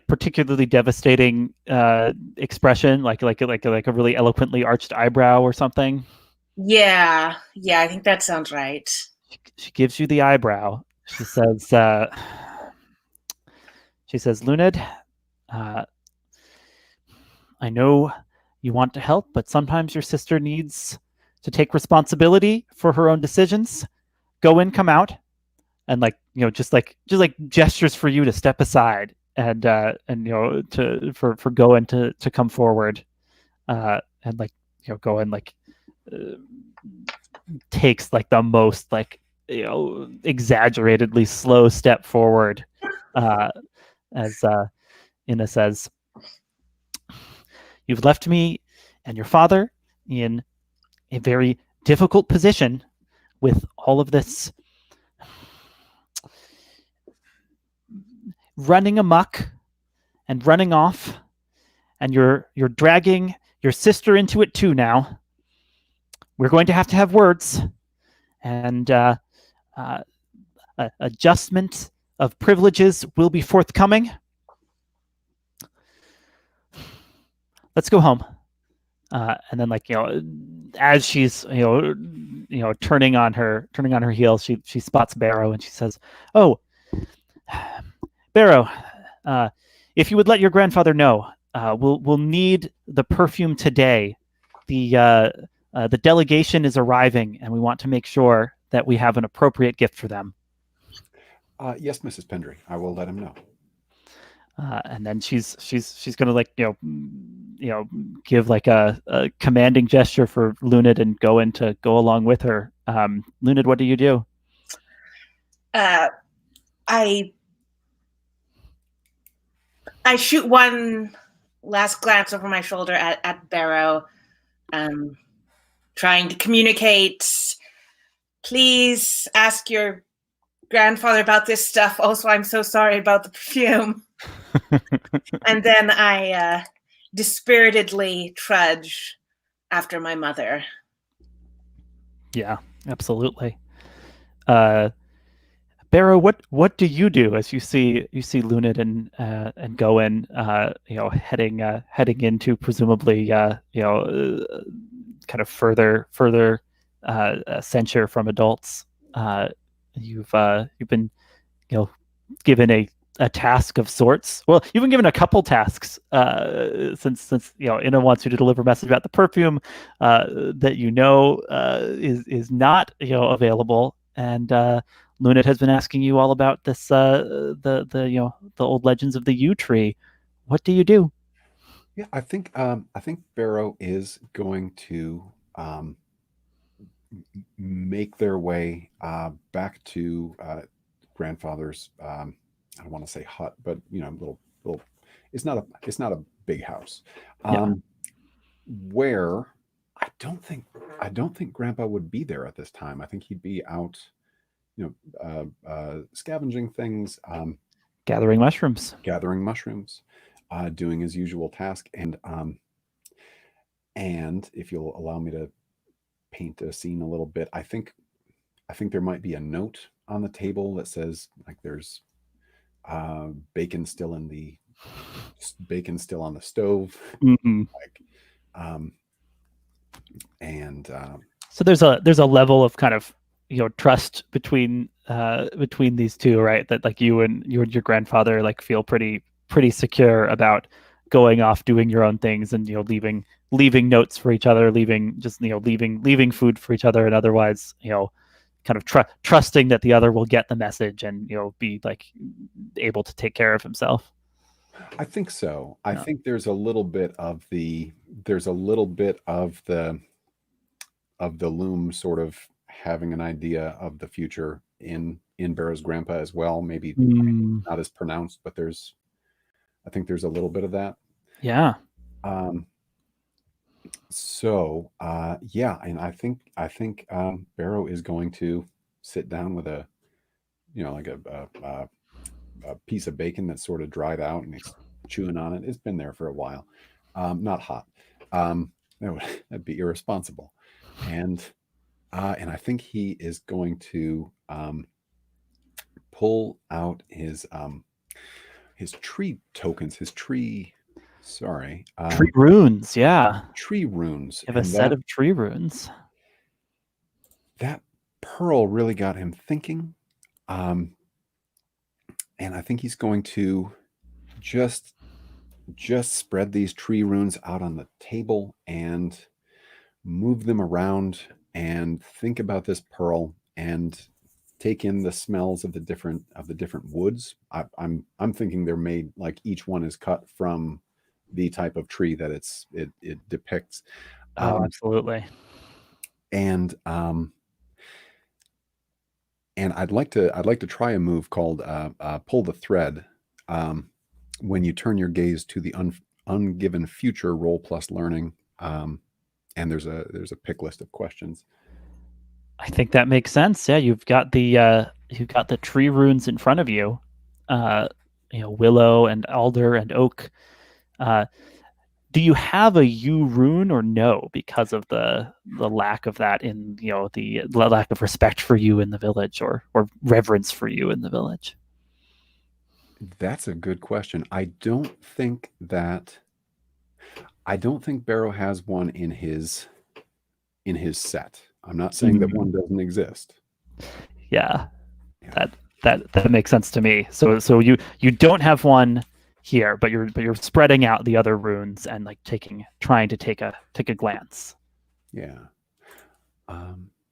particularly devastating expression, like a really eloquently arched eyebrow or something? Yeah, I think that sounds right. She gives you the eyebrow. She says, Luned, I know you want to help, but sometimes your sister needs to take responsibility for her own decisions. Go in, come out, and just gestures for you to step aside and for Gwyn to come forward, and Gwyn takes like the most exaggeratedly slow step forward, as Inna says, "You've left me and your father in a very difficult position with all of this running amok and running off, and you're dragging your sister into it too now. We're going to have words, and adjustment of privileges will be forthcoming. Let's go home." And then as she's turning on her heel, she spots Barrow and she says, "Oh, Barrow, if you would let your grandfather know, we'll need the perfume today. The delegation is arriving, and we want to make sure that we have an appropriate gift for them." Yes, Mrs. Pendry, I will let him know. And then she's gonna give like a commanding gesture for Luned and Gwyn to go along with her. Luned, what do you do? I shoot one last glance over my shoulder at Barrow, trying to communicate. Please ask your grandfather about this stuff. Also, I'm so sorry about the perfume. And then I dispiritedly trudge after my mother. Yeah, absolutely. Barrow, what do you do as you see Luned and Gwyn heading into presumably kind of further censure from adults? You've been given a task of sorts. Well, you've been given a couple tasks since Inna wants you to deliver a message about the perfume that is not available, and Luned has been asking you all about this the old legends of the yew tree. What do you do? Yeah, I think Barrow is going to make their way back to grandfather's. I don't want to say hut, but little. It's not a big house. Where I don't think Grandpa would be there at this time. I think he'd be out, scavenging things, Gathering mushrooms. doing his usual task. And if you'll allow me to paint a scene a little bit, I think there might be a note on the table that says like there's bacon still on the stove. Mm-hmm. Like, and so there's a level of kind of trust between these two, right? That like you and your grandfather like feel pretty secure about going off doing your own things and leaving notes for each other, leaving food for each other, and otherwise kind of trusting that the other will get the message and be like able to take care of himself. I think so. I Yeah. think there's a little bit of the loom sort of having an idea of the future in Barrow's grandpa as well. Maybe not as pronounced, but I think there's a little bit of that. Yeah. So yeah, and I think Barrow is going to sit down with a a piece of bacon that's sort of dried out, and he's chewing on it. It's been there for a while. Not hot. That'd be irresponsible. And I think he is going to pull out his tree tokens, tree runes. Yeah. Tree runes. You have a set of tree runes. That pearl really got him thinking. And I think he's going to just spread these tree runes out on the table and move them around and think about this pearl and take in the smells of the different woods. I'm thinking they're made like each one is cut from the type of tree that it depicts. Absolutely. And I'd like to try a move called pull the thread. When you turn your gaze to the ungiven future, roll plus learning, and there's a pick list of questions. I think that makes sense. Yeah, you've got the tree runes in front of you. Willow and alder and oak. Do you have a U rune or no, because of the lack of that in the lack of respect for you in the village, or reverence for you in the village? That's a good question. I don't think Barrow has one in his set. I'm not saying that one doesn't exist. Yeah. That makes sense to me. So you don't have one here, but you're spreading out the other runes and like trying to take a glance. Yeah.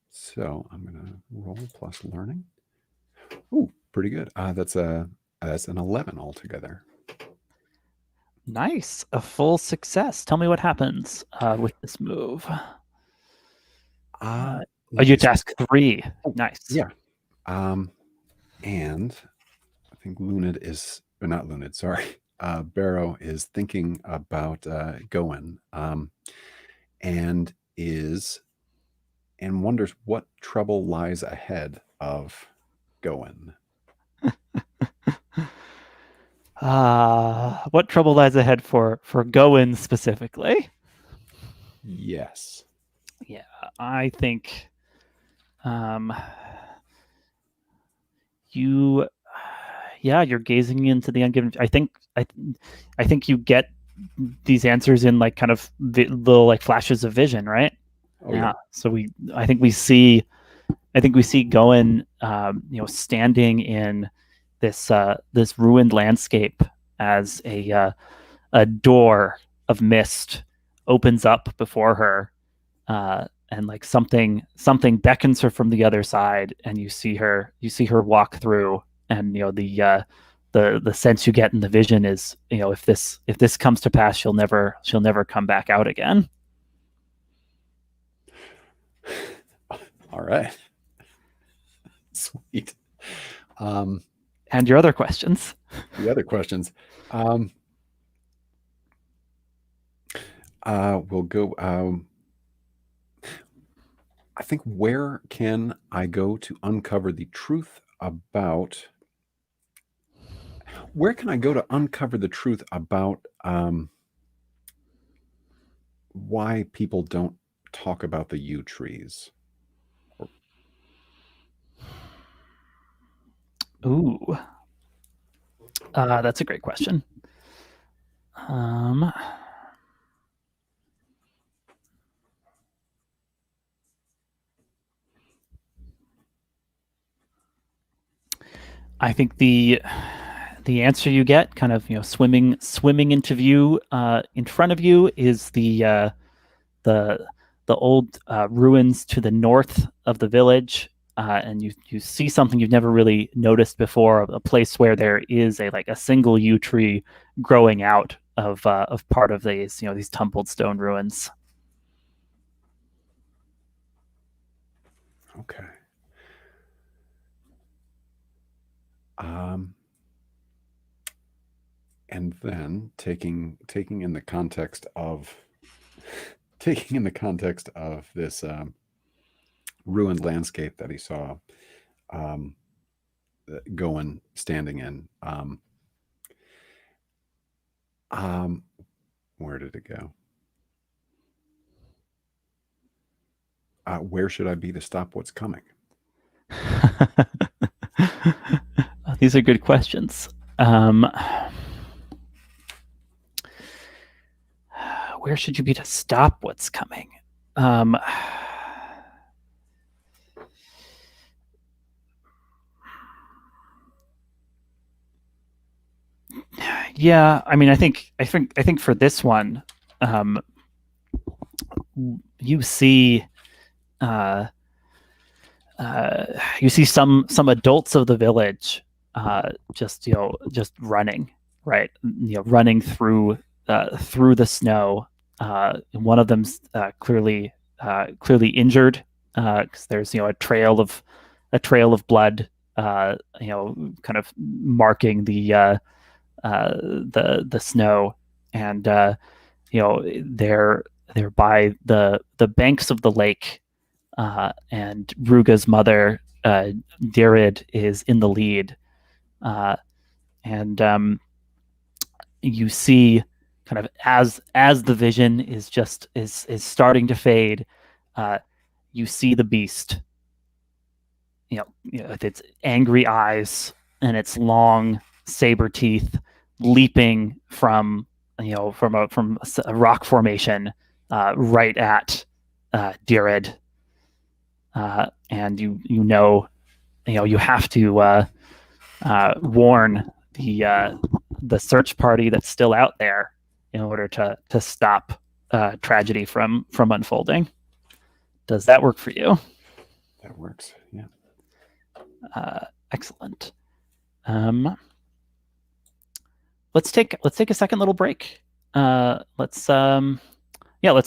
So I'm gonna roll plus learning. Ooh, pretty good. That's an 11 altogether. Nice, a full success. Tell me what happens with this move. You task 3. Nice. Yeah. And I think not Luned, sorry. Barrow is thinking about Gwyn, and wonders what trouble lies ahead of Gwyn. What trouble lies ahead for Gwyn specifically? Yes. Yeah, I think you're gazing into the ungiven. I think you get these answers in like kind of little like flashes of vision, right? Oh, yeah. So I think we see Gwyn standing in this ruined landscape as a door of mist opens up before her, and like something beckons her from the other side, and you see her walk through, and the sense you get in the vision is if this comes to pass, she'll never come back out again. All right. Sweet. And your other questions. The other questions. We'll go. I think, where can I go to uncover the truth about Where can I go to uncover the truth about why people don't talk about the yew trees? Ooh, that's a great question. I think the answer you get, kind of swimming into view in front of you, is the old ruins to the north of the village, and you see something you've never really noticed before, a place where there is a single yew tree growing out of part of these tumbled stone ruins. Okay. And then taking in the context of this ruined landscape that he saw Gwyn standing in, where did it go? Where should I be to stop what's coming? These are good questions. Where should you be to stop what's coming? Yeah, I mean, I think for this one, you see some adults of the village just running, right, running through the snow. One of them's clearly injured, because there's a trail of blood, kind of marking the snow, and they're by the banks of the lake, and Ruga's mother, Dirid, is in the lead, and you see, kind of as the vision is starting to fade, you see the beast, with its angry eyes and its long saber teeth, leaping from a rock formation right at Dirid, and you have to warn the search party that's still out there in order to stop tragedy from unfolding. Does that work for you? That works. Yeah. Excellent. Let's take a second little break. Let's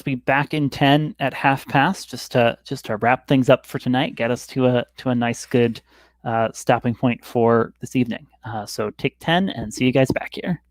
be back in 10 at past, just to wrap things up for tonight, get us to a nice good stopping point for this evening. So take 10 and see you guys back here.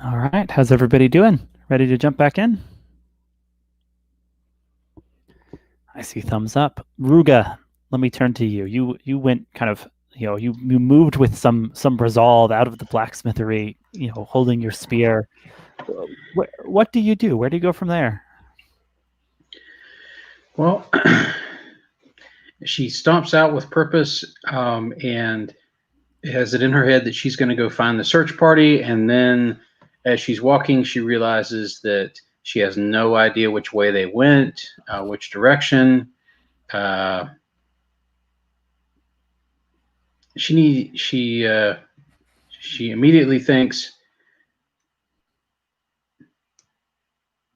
All right. How's everybody doing? Ready to jump back in? I see thumbs up. Ruga, let me turn to you. You went kind of, you moved with some resolve out of the blacksmithery, holding your spear. What do you do? Where do you go from there? Well, she stomps out with purpose and has it in her head that she's going to go find the search party. And then as she's walking, she realizes that she has no idea which way they went, which direction. She immediately thinks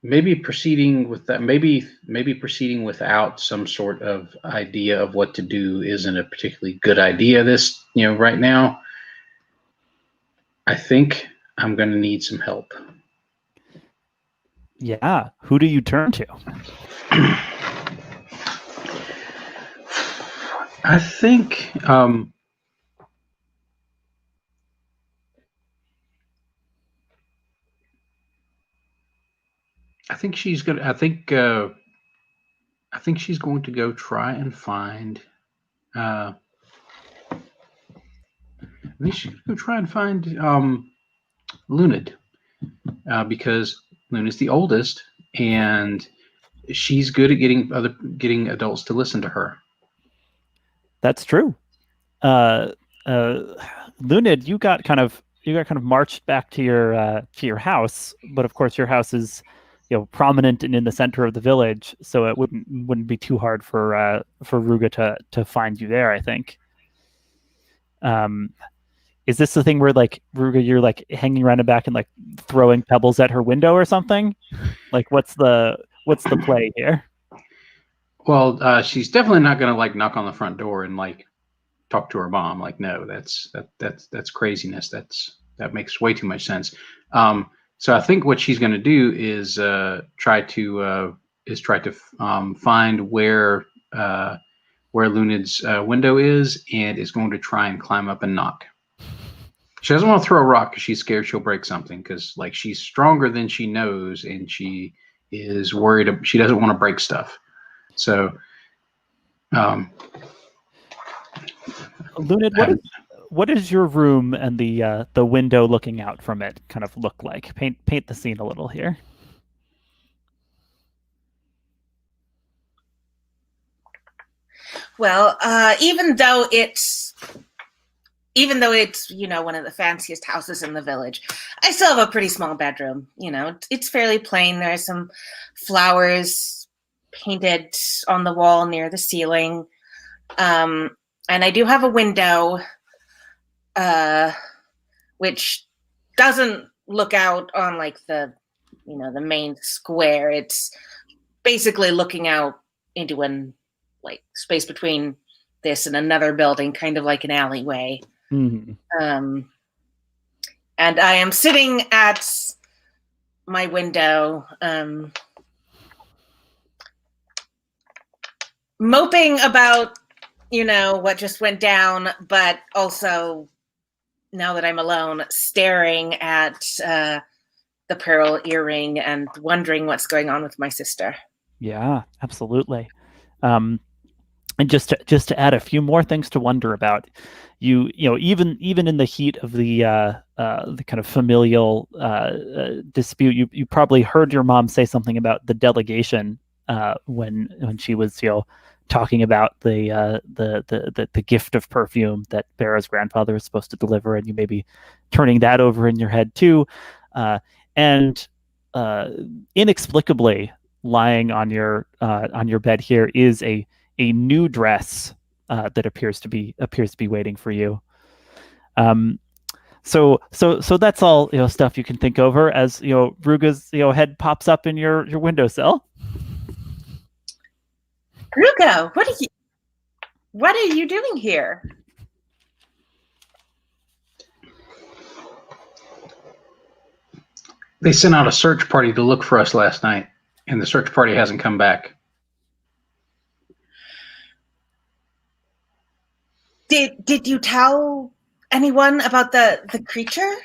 maybe proceeding with that, maybe proceeding without some sort of idea of what to do isn't a particularly good idea. This, right now, I think I'm going to need some help. Yeah. Who do you turn to? I think she's gonna. I think she's going to go try and find. I think she's going to try and find Luned, because Luned is the oldest, and she's good at getting adults to listen to her. That's true. Luned, you got kind of marched back to your house, but of course your house is prominent and in the center of the village, so it wouldn't be too hard for Ruga to find you there, I think. Is this the thing where like Ruga, you're like hanging around the back and like throwing pebbles at her window or something? Like what's the play here? Well, she's definitely not going to like knock on the front door and like talk to her mom. Like, no, that's craziness. That makes way too much sense. So I think what she's going to do is try to find where Luned's window is, and is going to try and climb up and knock. She doesn't want to throw a rock because she's scared she'll break something, because like she's stronger than she knows, and she is worried. She doesn't want to break stuff. So, Luned, what is your room and the window looking out from it kind of look like? Paint the scene a little here. Well, even though it's one of the fanciest houses in the village, I still have a pretty small bedroom. It's fairly plain. There are some flowers painted on the wall near the ceiling, and I do have a window, which doesn't look out on like the main square. It's basically looking out into an like space between this and another building, kind of like an alleyway. Mm-hmm. And I am sitting at my window, moping about, what just went down, but also, now that I'm alone, staring at the pearl earring and wondering what's going on with my sister. Yeah, absolutely. And just to add a few more things to wonder about, even in the heat of the kind of familial dispute, you probably heard your mom say something about the delegation when she was talking about the gift of perfume that Barrow's grandfather was supposed to deliver, and you may be turning that over in your head too, and inexplicably lying on your bed here is a new dress that appears to be waiting for you. So that's all stuff you can think over as Ruga's head pops up in your windowsill. Ruga, what are you doing here? They sent out a search party to look for us last night, and the search party hasn't come back. Did you tell anyone about the creature?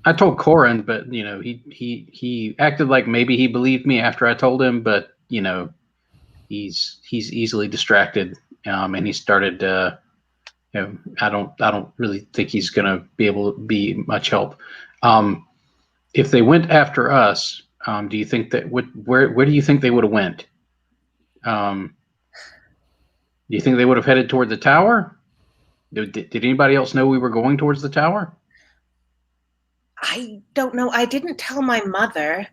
I told Corin, but he acted like maybe he believed me after I told him, but he's easily distracted, and he started. I don't really think he's going to be able to be much help. If they went after us, do you think that where do you think they would have went? Do you think they would have headed toward the tower? Did anybody else know we were going towards the tower? I don't know. I didn't tell my mother.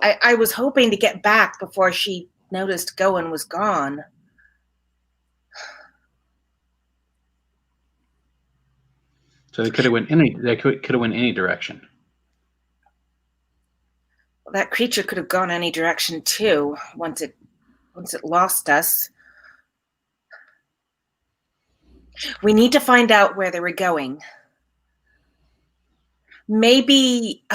I was hoping to get back before she noticed Gwyn was gone. So they could have went any direction. Well, that creature could have gone any direction too. Once it lost us. We need to find out where they were going. Maybe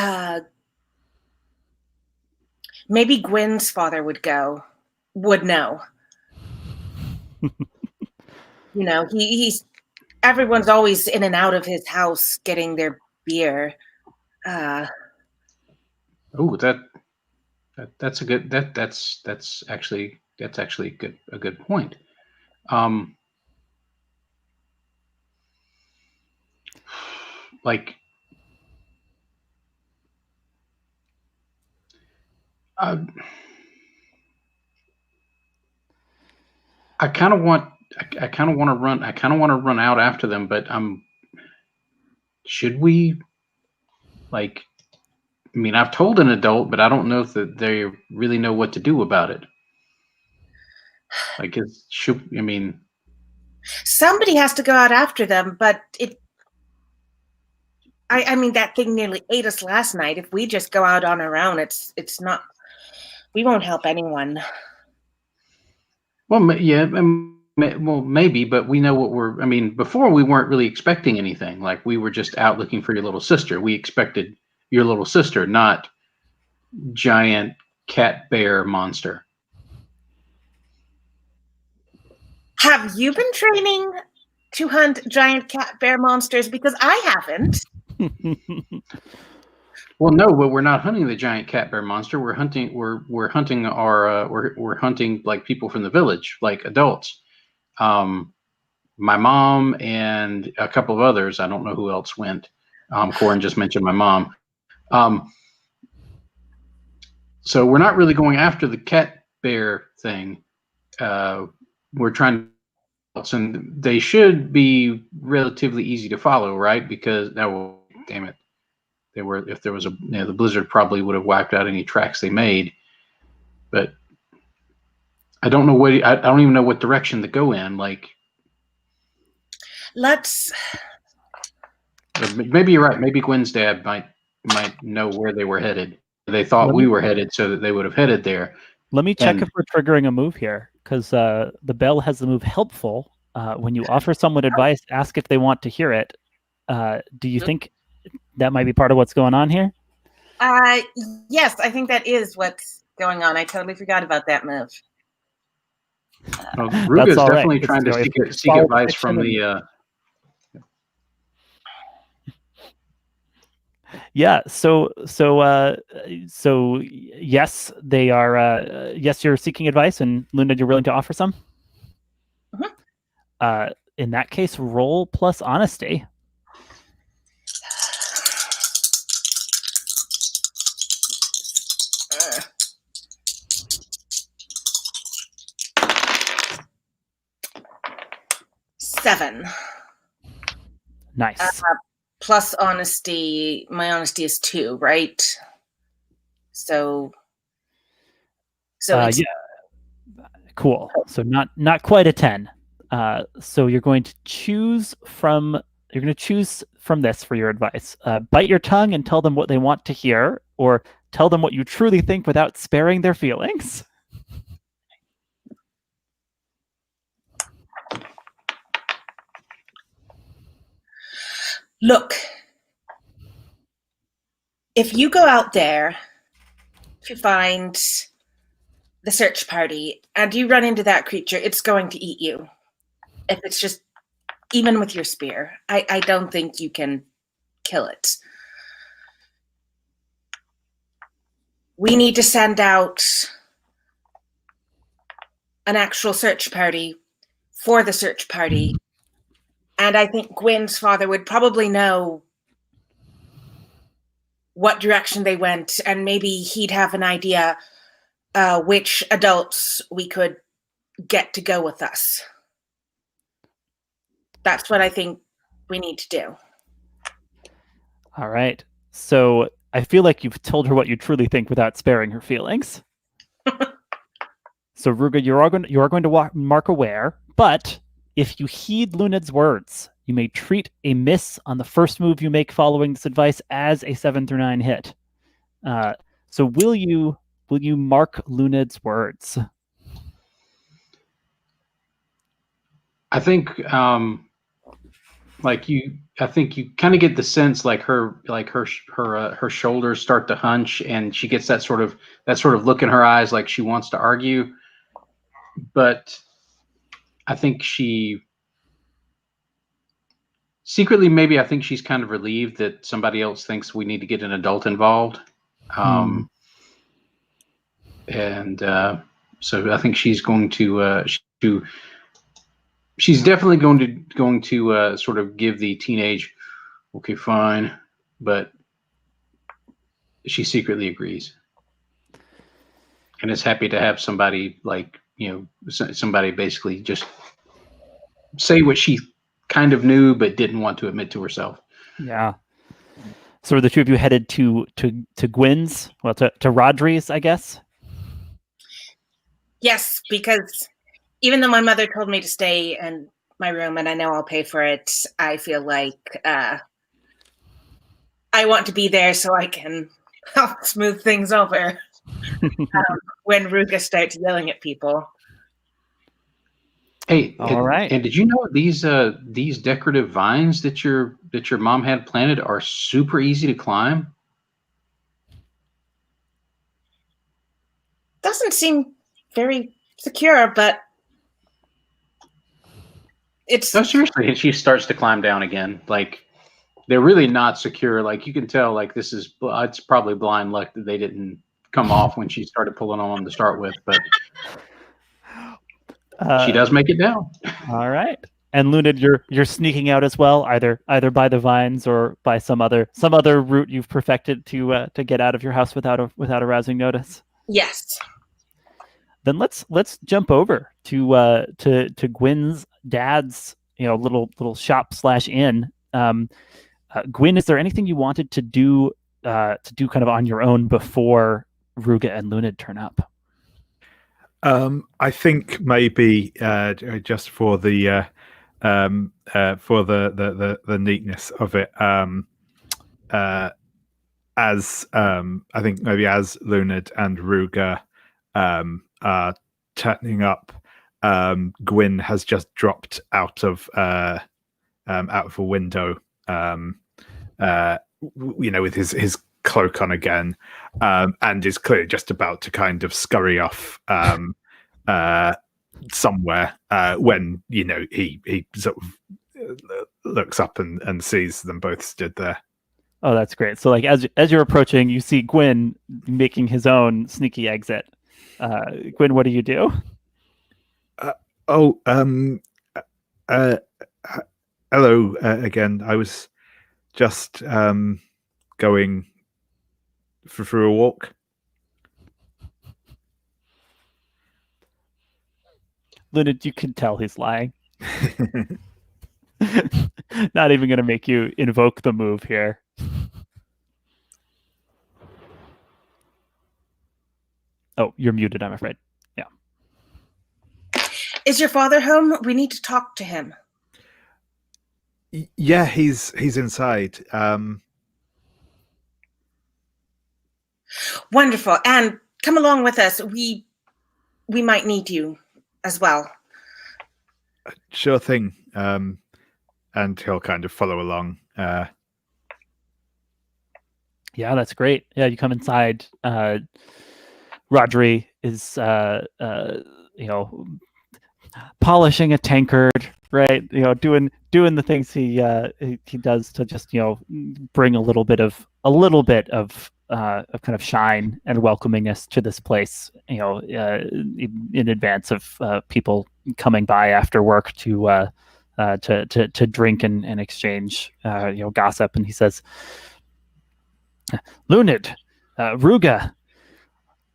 Gwyn's father would know. He's everyone's always in and out of his house getting their beer. Oh, that's actually a good point. I kind of want to run out after them, but should we? I've told an adult, but I don't know if they really know what to do about it. Somebody has to go out after them, but that thing nearly ate us last night. If we just go out on our own, it's not. We won't help anyone. Well, yeah, well, maybe, but we know what before we weren't really expecting anything. Like, we were just out looking for your little sister. We expected your little sister, not giant cat bear monster. Have you been training to hunt giant cat bear monsters? Because I haven't. Well, no, but we're not hunting the giant cat bear monster. We're hunting. We're hunting we're hunting like people from the village, like adults. My mom and a couple of others. I don't know who else went. Corin just mentioned my mom. So we're not really going after the cat bear thing. We're trying to, and they should be relatively easy to follow, right? Because damn it. If there was the blizzard probably would have wiped out any tracks they made, but I don't know I don't even know what direction to go in. Maybe you're right. Maybe Gwyn's dad might know where they were headed. They thought we were headed, so that they would have headed there. Let me check if we're triggering a move here, because the bell has the move helpful. When you offer someone advice, ask if they want to hear it. Do you think that might be part of what's going on here? Yes, I think that is what's going on. I totally forgot about that move. Ruga is definitely trying to seek advice from the. Yeah. So yes, they are. Yes, you're seeking advice, and Luned, you're willing to offer some. Mm-hmm. In that case, roll plus honesty. Seven. Nice. Plus honesty. My honesty is 2, right? So yeah. Cool. So not quite a 10. So you're going to choose from this for your advice. Bite your tongue and tell them what they want to hear, or tell them what you truly think without sparing their feelings. Look, if you go out there to find the search party and you run into that creature, it's going to eat you. If it's just, even with your spear, I don't think you can kill it. we need to send out an actual search party for the search party. And I think Gwyn's father would probably know what direction they went, and maybe he'd have an idea which adults we could get to go with us. That's what I think we need to do. All right. So I feel like you've told her what you truly think without sparing her feelings. So Ruga, you are going to mark aware, but if you heed Luned's words, you may treat a miss on the first move you make following this advice as a 7 through 9 hit. So will you mark Luned's words? I think I think you kind of get the sense like her shoulders start to hunch, and she gets that sort of look in her eyes like she wants to argue. But I think she secretly, maybe I think she's kind of relieved that somebody else thinks we need to get an adult involved. And so I think she's going to she's definitely going to sort of give the teenage, okay, fine, but she secretly agrees and is happy to have somebody somebody basically just say what she kind of knew but didn't want to admit to herself. Yeah. So are the two of you headed to Gwyn's? Well, to Rodri's, I guess. Yes, because even though my mother told me to stay in my room and I know I'll pay for it, I feel like I want to be there so I can help smooth things over when Ruga starts yelling at people. Hey, all right. And did you know these decorative vines that your mom had planted are super easy to climb? Doesn't seem very secure, but it's... No, seriously. And she starts to climb down again. Like, they're really not secure. Like, you can tell, like, it's probably blind luck that they didn't come off when she started pulling on them to start with, but she does make it down. All right. And Luned, you're sneaking out as well, either by the vines or by some other route you've perfected to get out of your house without arousing notice. Yes. Then let's jump over to Gwyn's dad's little shop / inn. Gwyn, is there anything you wanted to do kind of on your own before Ruga and Luned turn up? I think maybe just for the neatness of it, as I think maybe as Luned and Ruga are turning up, Gwyn has just dropped out of a window, with his cloak on again, and is clearly just about to kind of scurry off somewhere when he sort of looks up and sees them both stood there. Oh, that's great. So like as you're approaching, you see Gwyn making his own sneaky exit. Gwyn, what do you do? Hello again. I was just going for a walk. Luned, you can tell he's lying. Not even going to make you invoke the move here. Oh, you're muted, I'm afraid. Yeah. Is your father home? We need to talk to him. Yeah, he's inside. Wonderful. And come along with us. We might need you as well. Sure thing. And he'll kind of follow along. Yeah, that's great. Yeah, you come inside. Rodri is polishing a tankard, right? Doing the things he does to just bring a little bit of kind of shine and welcomingness to this place. In advance of people coming by after work to drink and exchange gossip. And he says, "Luned, Ruga,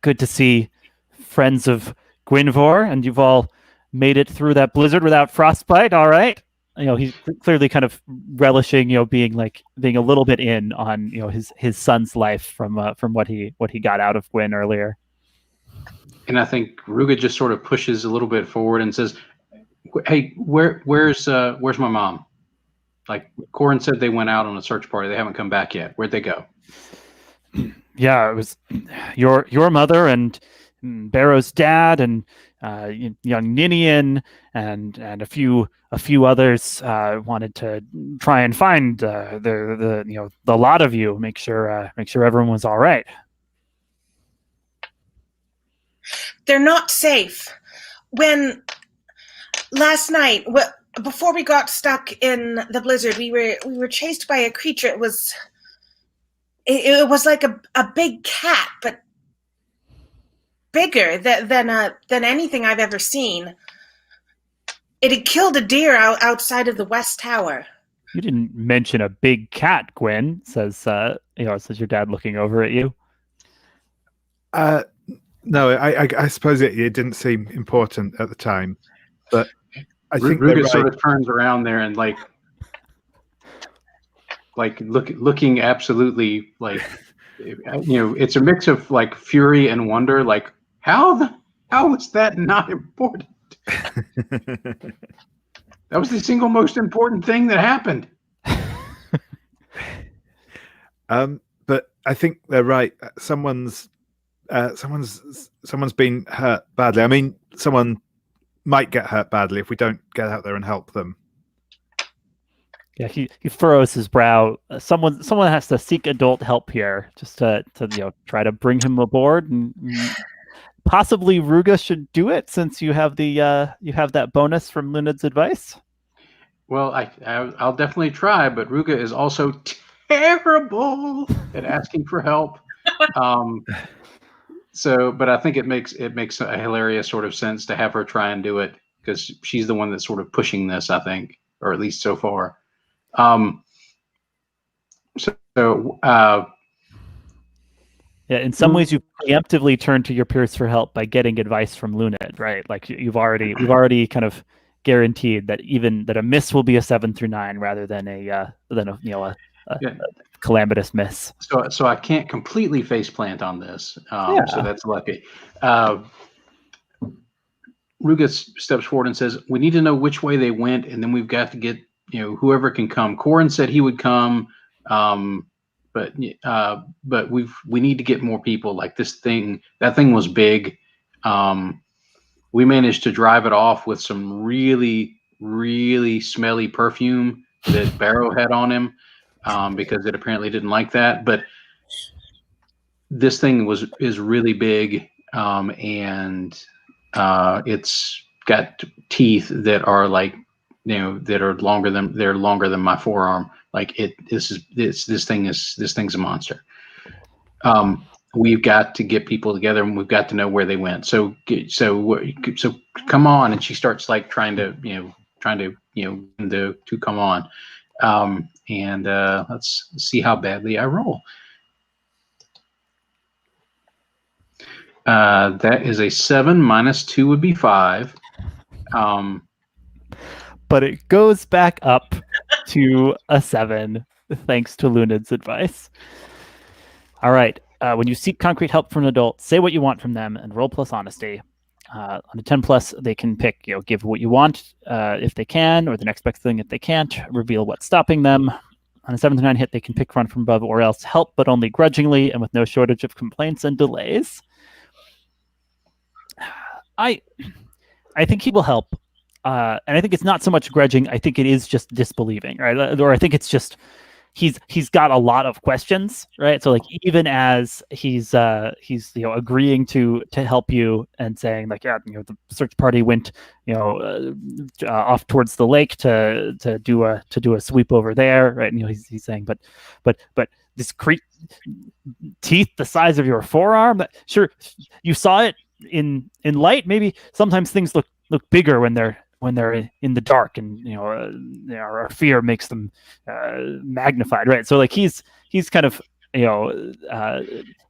good to see friends of Gwynvor, and you've all made it through that blizzard without frostbite. All right." He's clearly kind of relishing, being a little bit in on, his son's life from what he got out of Gwyn earlier. And I think Ruga just sort of pushes a little bit forward and says, "Hey, where's my mom? Like, Corin said they went out on a search party. They haven't come back yet. Where'd they go?" Yeah, it was your mother and Barrow's dad and young Ninian and a few others wanted to try and find the lot of you, make sure everyone was all right. They're not safe. When last night, before we got stuck in the blizzard, we were chased by a creature. It was like a big cat, but bigger than anything I've ever seen. It had killed a deer outside of the West Tower. You didn't mention a big cat, Gwyn, says your dad, looking over at you. No, I suppose it didn't seem important at the time, but I think Ruga sort of turns around there and looking absolutely it's a mix of fury and wonder. Like, how is that not important? That was the single most important thing that happened. But I think they're right. Someone's been hurt badly. I mean, someone might get hurt badly if we don't get out there and help them. Yeah, he furrows his brow. Someone has to seek adult help here, just to try to bring him aboard, and possibly Ruga should do it, since you have that bonus from Luned's advice. Well, I'll definitely try, but Ruga is also terrible at asking for help. But I think it makes a hilarious sort of sense to have her try and do it, because she's the one that's sort of pushing this, I think, or at least so far. Yeah, in some ways, you preemptively turn to your peers for help by getting advice from Luned, right? Like we've already kind of guaranteed that a miss will be a 7 through 9 rather than a calamitous miss. So I can't completely faceplant on this. So that's lucky. Ruga steps forward and says, "We need to know which way they went, and then we've got to get whoever can come. Corin said he would come, but we need to get more people. Like that thing was big. We managed to drive it off with some really, really smelly perfume that Barrow had on him, because it apparently didn't like that. But this thing is really big, and it's got teeth that are that are longer than my forearm. This thing's a monster. We've got to get people together, and we've got to know where they went. So come on. And she starts trying to come on. And let's see how badly I roll. That is a 7 minus 2 would be 5. But it goes back up to a 7, thanks to Luned's advice. All right. When you seek concrete help from an adult, say what you want from them and roll plus honesty. On a 10 plus, they can pick, give what you want if they can, or the next best thing if they can't, reveal what's stopping them. On a 7 to 9 hit, they can pick run from above or else help, but only grudgingly and with no shortage of complaints and delays. I think he will help. And I think it's not so much grudging. I think it is just disbelieving, right? Or I think it's just he's got a lot of questions, right? So like even as he's agreeing to help you and saying like, yeah, the search party went off towards the lake to do a sweep over there, right? And he's saying but this teeth the size of your forearm, sure, you saw it in light. Maybe sometimes things look bigger when they're in the dark, and our fear makes them magnified, right? So like he's kind of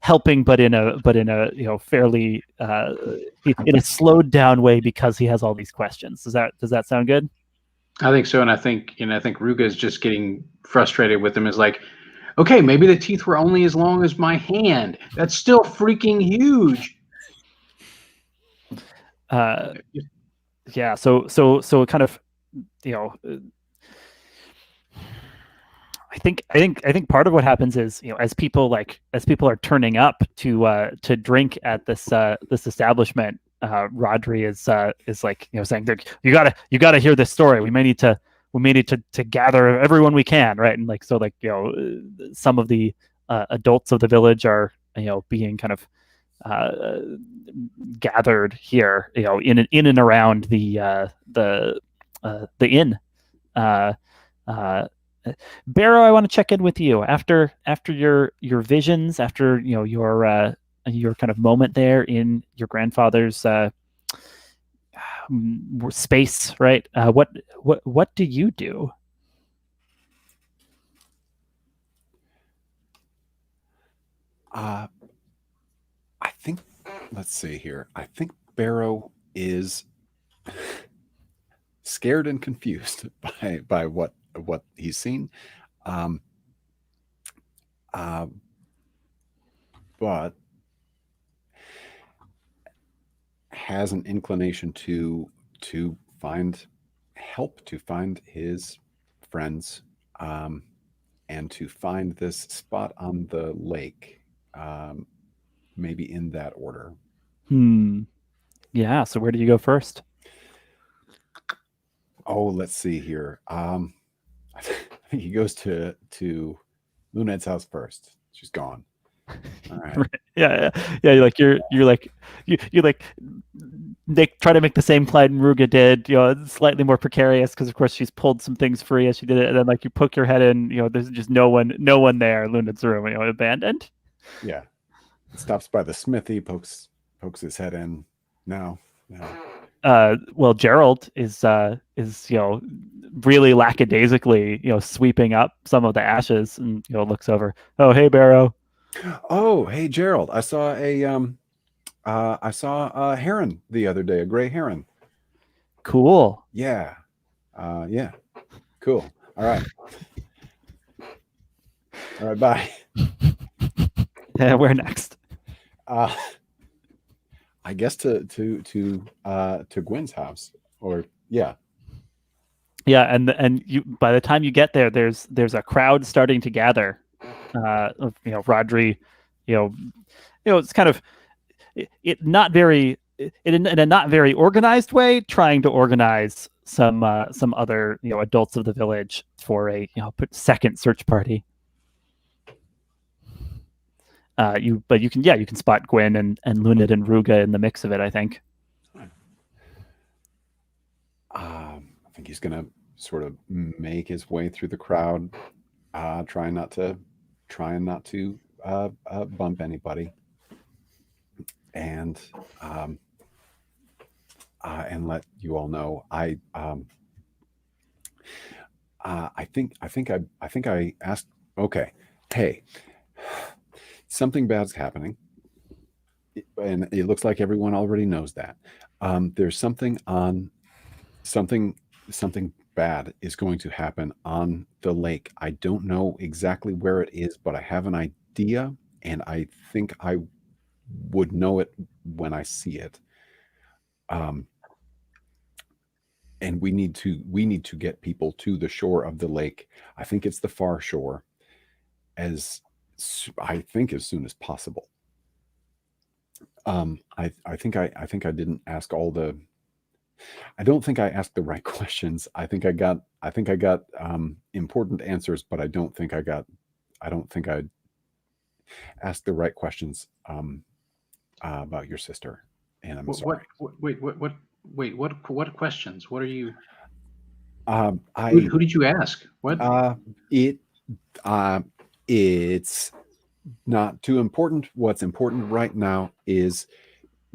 helping, but in a fairly in a slowed down way, because he has all these questions. Does that sound good? I think so, and I think Ruga is just getting frustrated with him. Is like, okay, maybe the teeth were only as long as my hand. That's still freaking huge. Yeah. So kind of, I think part of what happens is, as people are turning up to drink at this establishment, Rodri is like, saying, you gotta hear this story. We may need to gather everyone we can, right? And like, so like, some of the adults of the village are being kind of gathered here, in and around the inn. Barrow, I want to check in with you after your visions, after your kind of moment there in your grandfather's space, right? What do you do? I think, let's see here. I think Barrow is scared and confused by what he's seen, but has an inclination to find help, to find his friends, and to find this spot on the lake, maybe in that order. Yeah. So where do you go first? Oh, let's see here. I think he goes to Luned's house first. She's gone. All right. Right. Yeah. You're like they try to make the same Clyde and Ruga did. Slightly more precarious because of course she's pulled some things free as she did it, and then like you poke your head in. There's just no one there. Luned's room, abandoned. Yeah. Stops by the smithy, pokes his head in. No. Well, Gerald is really lackadaisically sweeping up some of the ashes, and looks over. Oh, hey, Barrow. Oh, hey, Gerald. I saw a heron the other day, a gray heron. Cool. Yeah. Yeah. Cool. All right. All right. Bye. Yeah. Where next? I guess to Gwyn's house, or yeah. Yeah, and you, by the time you get there, there's a crowd starting to gather. Rodri, it's kind of it not very in a not very organized way, trying to organize some other adults of the village for a second search party. You can spot Gwyn and Luned and Ruga in the mix of it, I think. I think he's gonna sort of make his way through the crowd, trying not to bump anybody, and let you all know I think I asked. Okay, hey, something bad's happening, and it looks like everyone already knows that. There's something bad is going to happen on the lake. I don't know exactly where it is, but I have an idea, and I think I would know it when I see it. And we need to get people to the shore of the lake. I think it's the far shore, as soon as possible. I think I didn't ask all the I don't think I asked the right questions. I think I got important answers, but I don't think I asked the right questions about your sister. And I'm sorry. What questions? What are you? Who Who did you ask? What? It's not too important. What's important right now is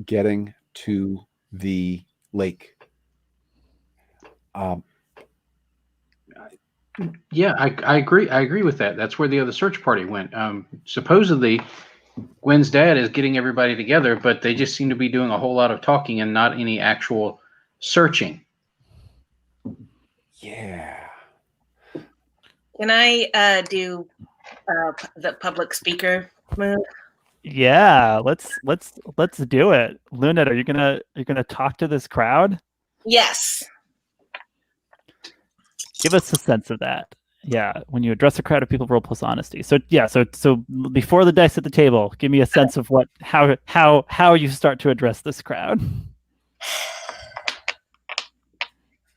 getting to the lake. Yeah, I agree. I agree with that. That's where the other search party went. Supposedly, Gwyn's dad is getting everybody together, but they just seem to be doing a whole lot of talking and not any actual searching. Yeah. Can I do the public speaker move? Yeah, let's do it. Luned, are you gonna talk to this crowd? Yes. Give us a sense of that. Yeah, when you address a crowd of people, roll plus honesty. So yeah, so before the dice at the table, give me a sense of how you start to address this crowd.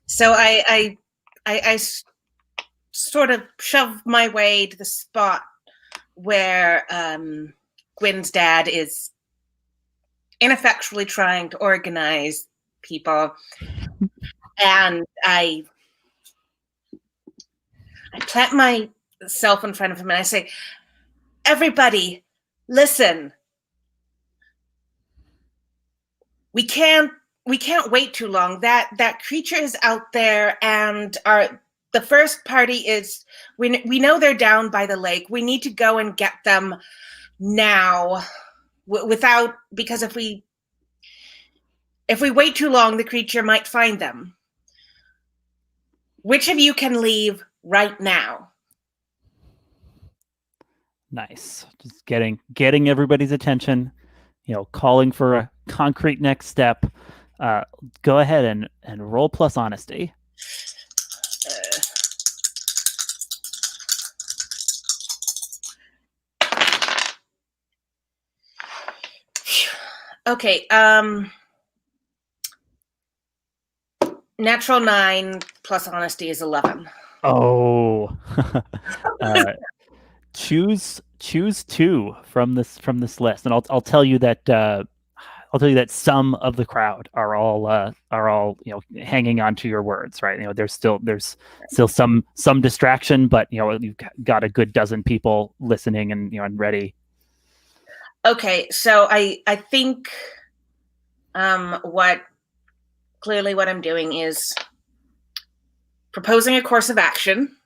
So I sort of shove my way to the spot where Gwyn's dad is ineffectually trying to organize people, and I plant myself in front of him and I say, "Everybody, listen. We can't wait too long. That creature is out there, and the first party is we know they're down by the lake. We need to go and get them now, because if we wait too long, the creature might find them. Which of you can leave right now?" Nice. Just getting everybody's attention, calling for a concrete next step. Go ahead and roll plus honesty. Okay, natural 9 plus honesty is 11. Oh. Choose 2 from this list, and I'll tell you that some of the crowd are all hanging on to your words, right? There's still some distraction, but you've got a good dozen people listening and ready. Okay, so I think what I'm doing is proposing a course of action,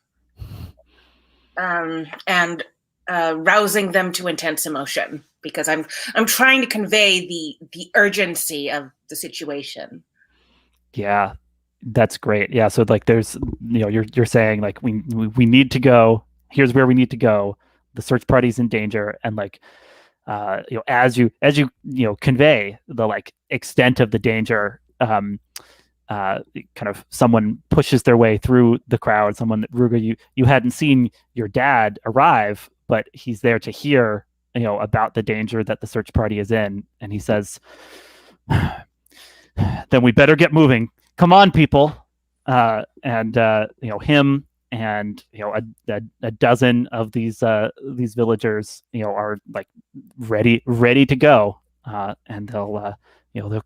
and rousing them to intense emotion, because I'm trying to convey the urgency of the situation. Yeah, that's great. Yeah, so there's you're saying we need to go. Here's where we need to go. The search party's in danger, and as you convey the extent of the danger, kind of someone pushes their way through the crowd. Someone that Ruga, you hadn't seen your dad arrive, but he's there to hear about the danger that the search party is in, and he says, "Then we better get moving. Come on, people!" And him and a dozen of these villagers are ready to go, and they'll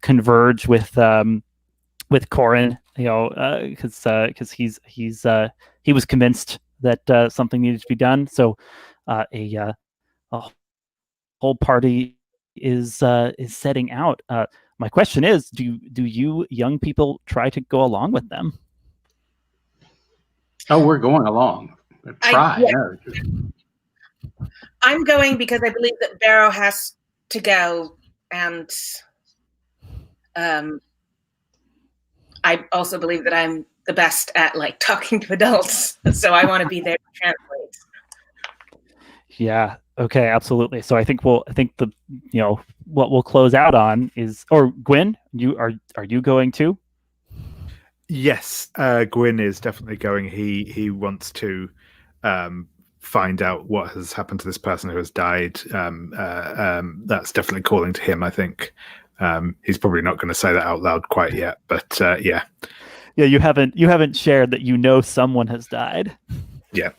converge with Corin, because he was convinced that something needed to be done. So a whole party is setting out. My question is, do you young people try to go along with them? Oh, we're going along. Try. I'm going because I believe that Barrow has to go, and I also believe that I'm the best at talking to adults, so I want to be there to translate. Yeah. Okay. Absolutely. So I think the what we'll close out on is, or Gwyn, are you going too? Yes, Gwyn is definitely going. He wants to find out what has happened to this person who has died. That's definitely calling to him, I think. He's probably not going to say that out loud quite yet, but yeah. Yeah, you haven't shared that you know someone has died. Yeah.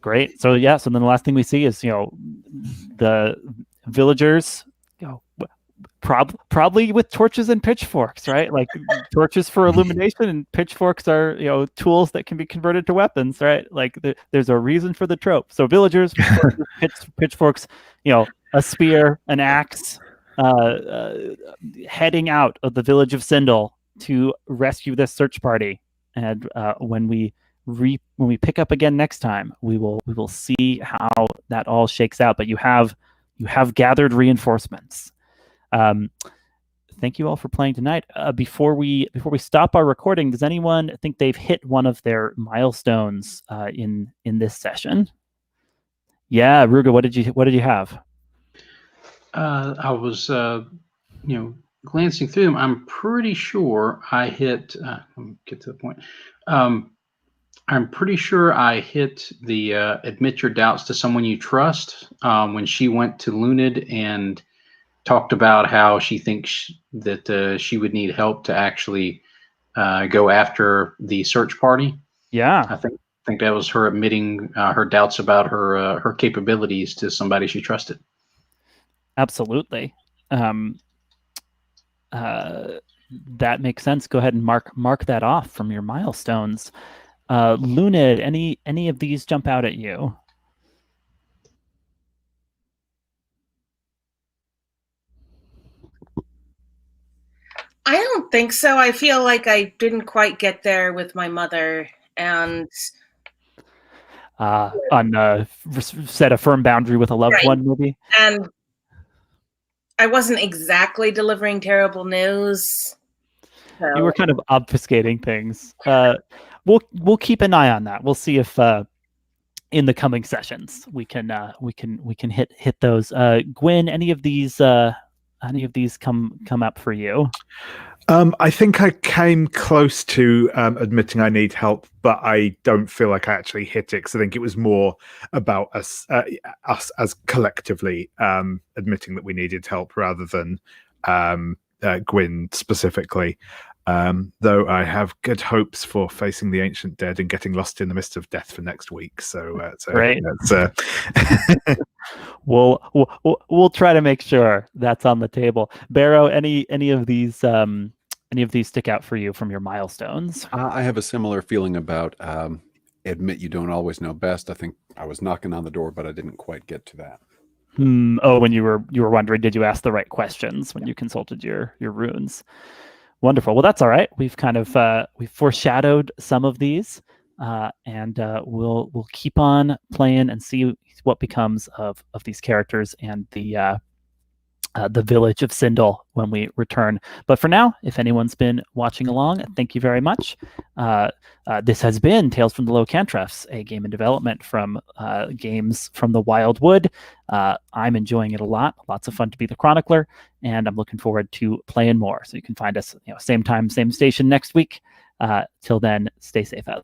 Great. So then the last thing we see is the villagers probably with torches and pitchforks, right? Like torches for illumination and pitchforks are tools that can be converted to weapons, right? Like there's a reason for the trope. So villagers with torches, pitchforks, a spear, an axe, heading out of the village of Sindle to rescue this search party. And when we pick up again next time, we will see how that all shakes out. But you have gathered reinforcements. Thank you all for playing tonight. Before we stop our recording, does anyone think they've hit one of their milestones in this session? Yeah, Ruga, what did you have? I was glancing through them. I'm pretty sure I hit. Let me get to the point. I'm pretty sure I hit the admit your doubts to someone you trust when she went to Luned and talked about how she thinks that she would need help to actually go after the search party. Yeah, I think that was her admitting her doubts about her capabilities to somebody she trusted. Absolutely. That makes sense. Go ahead and mark that off from your milestones. Luned, any of these jump out at you? I don't think so. I feel like I didn't quite get there with my mother, and set a firm boundary with a loved Right. one, maybe. And I wasn't exactly delivering terrible news. So. You were kind of obfuscating things. We'll keep an eye on that. We'll see if in the coming sessions we can hit those. Gwyn, any of these come up for you? I think I came close to admitting I need help, but I don't feel like I actually hit it, because I think it was more about us as collectively admitting that we needed help rather than Gwyn specifically. Though I have good hopes for facing the ancient dead and getting lost in the mist of death for next week. So Great. That's, we'll try to make sure that's on the table. Barrow, any of these stick out for you from your milestones? I have a similar feeling about admit you don't always know best. I think I was knocking on the door, but I didn't quite get to that. Oh, when you were wondering, did you ask the right questions when you consulted your runes? Wonderful. Well, that's all right. We've kind of we've foreshadowed some of these, and we'll keep on playing and see what becomes of these characters and the village of Sindle when we return. But for now, if anyone's been watching along, thank you very much. This has been Tales from the Low Cantrefs, a game in development from Games from the Wildwood. I'm enjoying it a lot. Lots of fun to be the chronicler, and I'm looking forward to playing more. So you can find us, same time, same station next week. Till then, stay safe out.